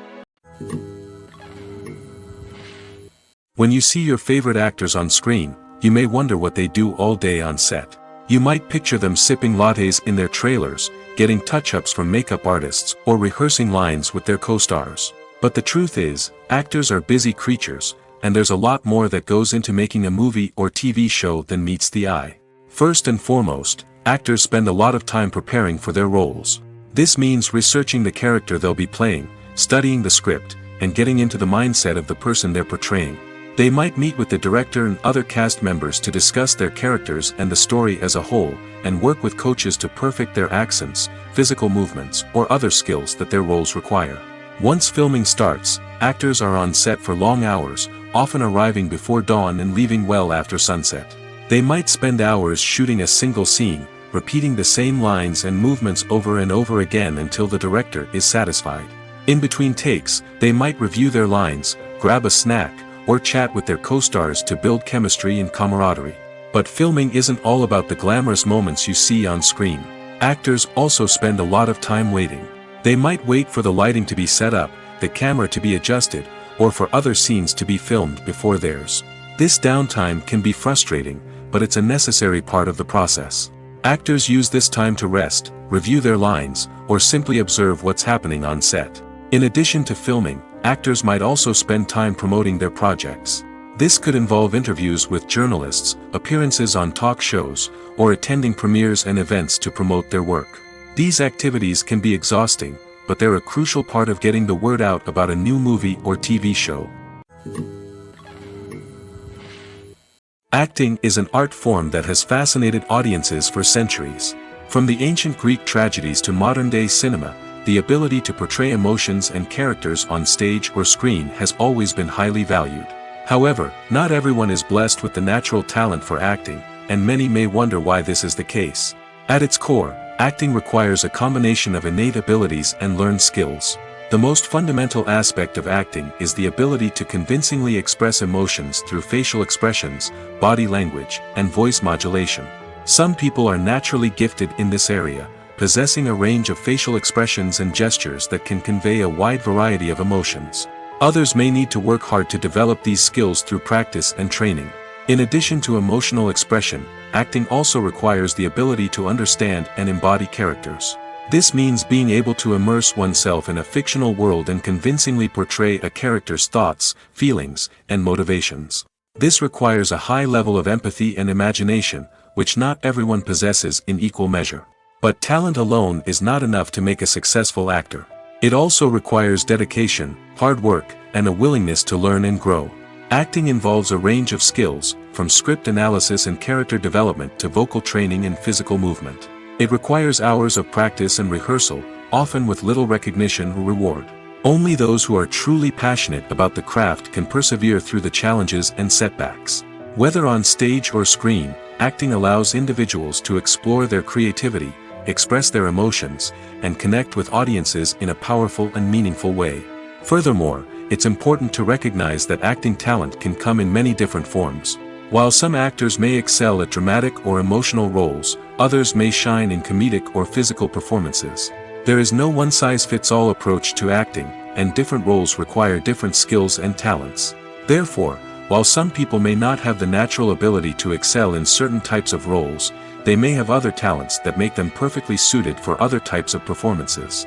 When you see your favorite actors on screen, you may wonder what they do all day on set. You might picture them sipping lattes in their trailers, getting touch-ups from makeup artists, or rehearsing lines with their co-stars. But the truth is, actors are busy creatures, and there's a lot more that goes into making a movie or TV show than meets the eye. First and foremost, actors spend a lot of time preparing for their roles. This means researching the character they'll be playing, studying the script, and getting into the mindset of the person they're portraying. They might meet with the director and other cast members to discuss their characters and the story as a whole, and work with coaches to perfect their accents, physical movements, or other skills that their roles require. Once filming starts, actors are on set for long hours, often arriving before dawn and leaving well after sunset. They might spend hours shooting a single scene, repeating the same lines and movements over and over again until the director is satisfied. In between takes, they might review their lines, grab a snack, or chat with their co-stars to build chemistry and camaraderie. But filming isn't all about the glamorous moments you see on screen. Actors also spend a lot of time waiting. They might wait for the lighting to be set up, the camera to be adjusted, or for other scenes to be filmed before theirs. This downtime can be frustrating, but it's a necessary part of the process. Actors use this time to rest, review their lines, or simply observe what's happening on set. In addition to filming, actors might also spend time promoting their projects. This could involve interviews with journalists, appearances on talk shows, or attending premieres and events to promote their work. These activities can be exhausting, but they're a crucial part of getting the word out about a new movie or TV show. Acting is an art form that has fascinated audiences for centuries. From the ancient Greek tragedies to modern-day cinema, the ability to portray emotions and characters on stage or screen has always been highly valued. However, not everyone is blessed with the natural talent for acting, and many may wonder why this is the case. At its core, acting requires a combination of innate abilities and learned skills. The most fundamental aspect of acting is the ability to convincingly express emotions through facial expressions, body language, and voice modulation. Some people are naturally gifted in this area, possessing a range of facial expressions and gestures that can convey a wide variety of emotions. Others may need to work hard to develop these skills through practice and training. In addition to emotional expression, acting also requires the ability to understand and embody characters. This means being able to immerse oneself in a fictional world and convincingly portray a character's thoughts, feelings, and motivations. This requires a high level of empathy and imagination, which not everyone possesses in equal measure. But talent alone is not enough to make a successful actor. It also requires dedication, hard work, and a willingness to learn and grow. Acting involves a range of skills, from script analysis and character development to vocal training and physical movement. It requires hours of practice and rehearsal, often with little recognition or reward. Only those who are truly passionate about the craft can persevere through the challenges and setbacks. Whether on stage or screen, acting allows individuals to explore their creativity, express their emotions, and connect with audiences in a powerful and meaningful way. Furthermore, it's important to recognize that acting talent can come in many different forms. While some actors may excel at dramatic or emotional roles, others may shine in comedic or physical performances. There is no one-size-fits-all approach to acting, and different roles require different skills and talents. Therefore, while some people may not have the natural ability to excel in certain types of roles, they may have other talents that make them perfectly suited for other types of performances.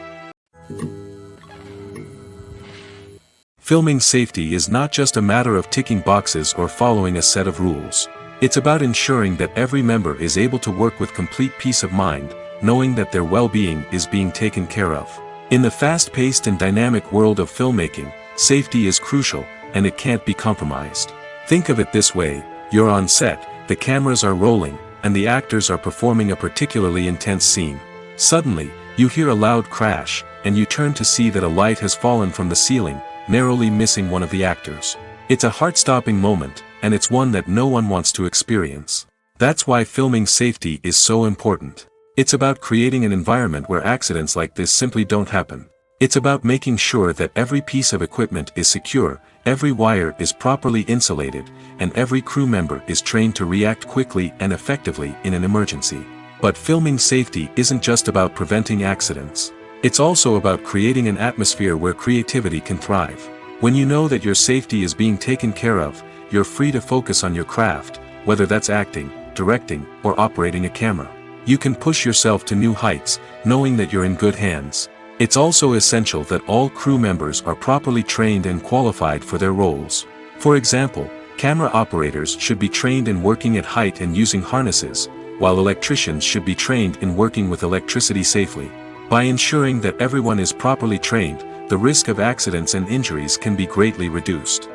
Filming safety is not just a matter of ticking boxes or following a set of rules. It's about ensuring that every member is able to work with complete peace of mind, knowing that their well-being is being taken care of. In the fast-paced and dynamic world of filmmaking, safety is crucial, and it can't be compromised. Think of it this way: you're on set, the cameras are rolling, and the actors are performing a particularly intense scene. Suddenly, you hear a loud crash, and you turn to see that a light has fallen from the ceiling, narrowly missing one of the actors. It's a heart-stopping moment, and it's one that no one wants to experience. That's why filming safety is so important. It's about creating an environment where accidents like this simply don't happen. It's about making sure that every piece of equipment is secure, every wire is properly insulated, and every crew member is trained to react quickly and effectively in an emergency. But filming safety isn't just about preventing accidents. It's also about creating an atmosphere where creativity can thrive. When you know that your safety is being taken care of, you're free to focus on your craft, whether that's acting, directing, or operating a camera. You can push yourself to new heights, knowing that you're in good hands. It's also essential that all crew members are properly trained and qualified for their roles. For example, camera operators should be trained in working at height and using harnesses, while electricians should be trained in working with electricity safely. By ensuring that everyone is properly trained, the risk of accidents and injuries can be greatly reduced.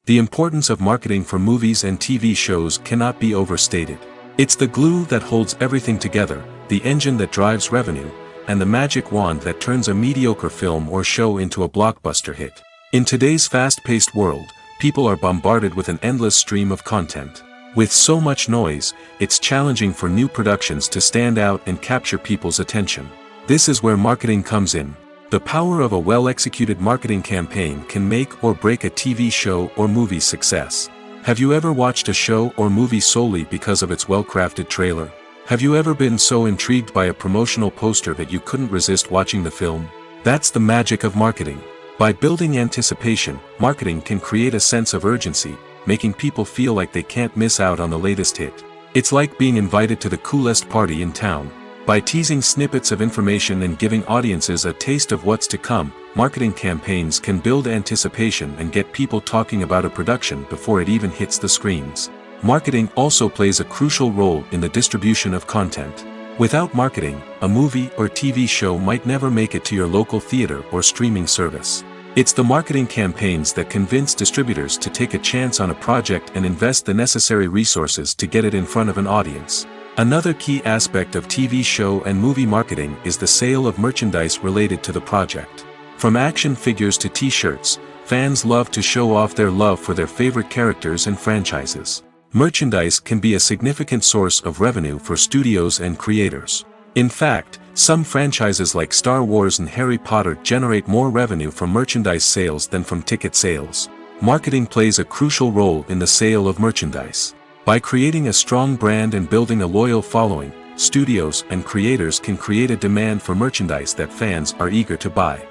The importance of marketing for movies and TV shows cannot be overstated. It's the glue that holds everything together, the engine that drives revenue, and the magic wand that turns a mediocre film or show into a blockbuster hit. In today's fast-paced world, people are bombarded with an endless stream of content. With so much noise, it's challenging for new productions to stand out and capture people's attention. This is where marketing comes in. The power of a well-executed marketing campaign can make or break a TV show or movie's success. Have you ever watched a show or movie solely because of its well-crafted trailer? Have you ever been so intrigued by a promotional poster that you couldn't resist watching the film? That's the magic of marketing. By building anticipation, marketing can create a sense of urgency, making people feel like they can't miss out on the latest hit. It's like being invited to the coolest party in town. By teasing snippets of information and giving audiences a taste of what's to come, marketing campaigns can build anticipation and get people talking about a production before it even hits the screens. Marketing also plays a crucial role in the distribution of content. Without marketing, a movie or TV show might never make it to your local theater or streaming service. It's the marketing campaigns that convince distributors to take a chance on a project and invest the necessary resources to get it in front of an audience. Another key aspect of TV show and movie marketing is the sale of merchandise related to the project. From action figures to t-shirts, fans love to show off their love for their favorite characters and franchises. Merchandise can be a significant source of revenue for studios and creators. In fact, some franchises like Star Wars and Harry Potter generate more revenue from merchandise sales than from ticket sales. Marketing plays a crucial role in the sale of merchandise. By creating a strong brand and building a loyal following, studios and creators can create a demand for merchandise that fans are eager to buy.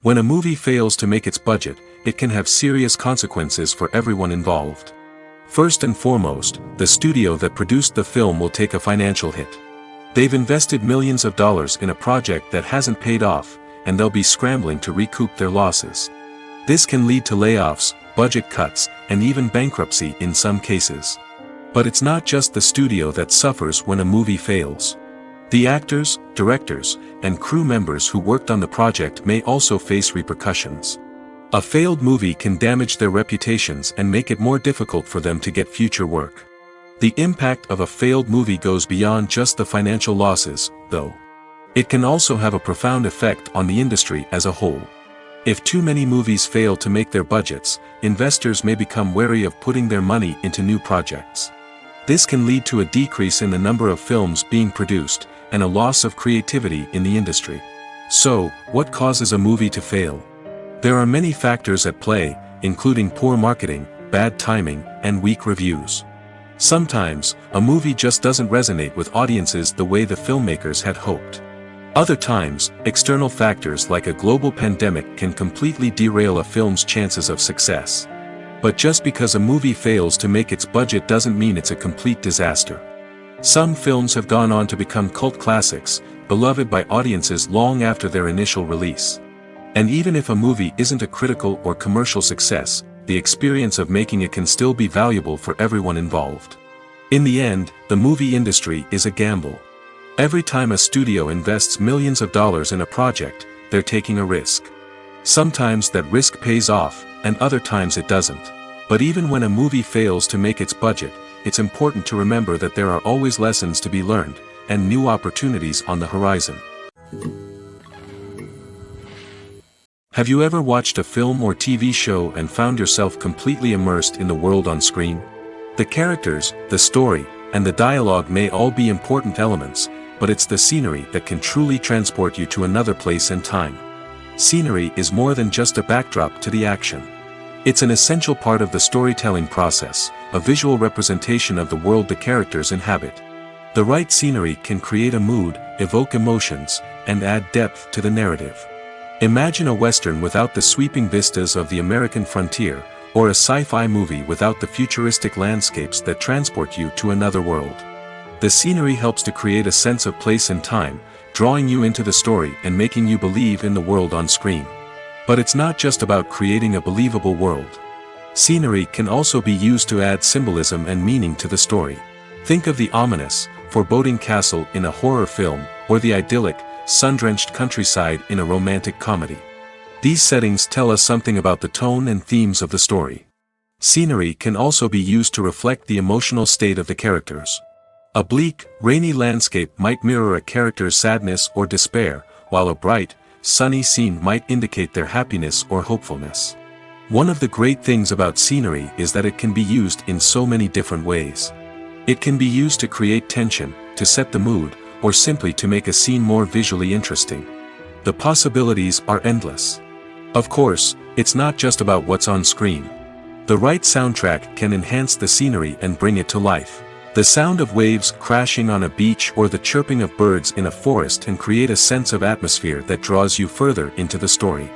When a movie fails to make its budget, it can have serious consequences for everyone involved. First and foremost, the studio that produced the film will take a financial hit. They've invested millions of dollars in a project that hasn't paid off, and they'll be scrambling to recoup their losses. This can lead to layoffs, budget cuts, and even bankruptcy in some cases. But it's not just the studio that suffers when a movie fails. The actors, directors, and crew members who worked on the project may also face repercussions. A failed movie can damage their reputations and make it more difficult for them to get future work. The impact of a failed movie goes beyond just the financial losses, though. It can also have a profound effect on the industry as a whole. If too many movies fail to make their budgets, investors may become wary of putting their money into new projects. This can lead to a decrease in the number of films being produced, and a loss of creativity in the industry. So, what causes a movie to fail? There are many factors at play, including poor marketing, bad timing, and weak reviews. Sometimes, a movie just doesn't resonate with audiences the way the filmmakers had hoped. Other times, external factors like a global pandemic can completely derail a film's chances of success. But just because a movie fails to make its budget doesn't mean it's a complete disaster. Some films have gone on to become cult classics, beloved by audiences long after their initial release. And even if a movie isn't a critical or commercial success, the experience of making it can still be valuable for everyone involved. In the end, the movie industry is a gamble. Every time a studio invests millions of dollars in a project, they're taking a risk. Sometimes that risk pays off, and other times it doesn't. But even when a movie fails to make its budget, it's important to remember that there are always lessons to be learned, and new opportunities on the horizon. Have you ever watched a film or TV show and found yourself completely immersed in the world on screen? The characters, the story, and the dialogue may all be important elements, but it's the scenery that can truly transport you to another place and time. Scenery is more than just a backdrop to the action. It's an essential part of the storytelling process, a visual representation of the world the characters inhabit. The right scenery can create a mood, evoke emotions, and add depth to the narrative. Imagine a Western without the sweeping vistas of the American frontier, or a sci-fi movie without the futuristic landscapes that transport you to another world. The scenery helps to create a sense of place and time, drawing you into the story and making you believe in the world on screen. But it's not just about creating a believable world. Scenery can also be used to add symbolism and meaning to the story. Think of the ominous, foreboding castle in a horror film, or the idyllic, sun-drenched countryside in a romantic comedy. These settings tell us something about the tone and themes of the story. Scenery can also be used to reflect the emotional state of the characters. A bleak, rainy landscape might mirror a character's sadness or despair, while a bright, sunny scene might indicate their happiness or hopefulness. One of the great things about scenery is that it can be used in so many different ways. It can be used to create tension, to set the mood, or simply to make a scene more visually interesting. The possibilities are endless. Of course, it's not just about what's on screen. The right soundtrack can enhance the scenery and bring it to life. The sound of waves crashing on a beach or the chirping of birds in a forest can create a sense of atmosphere that draws you further into the story.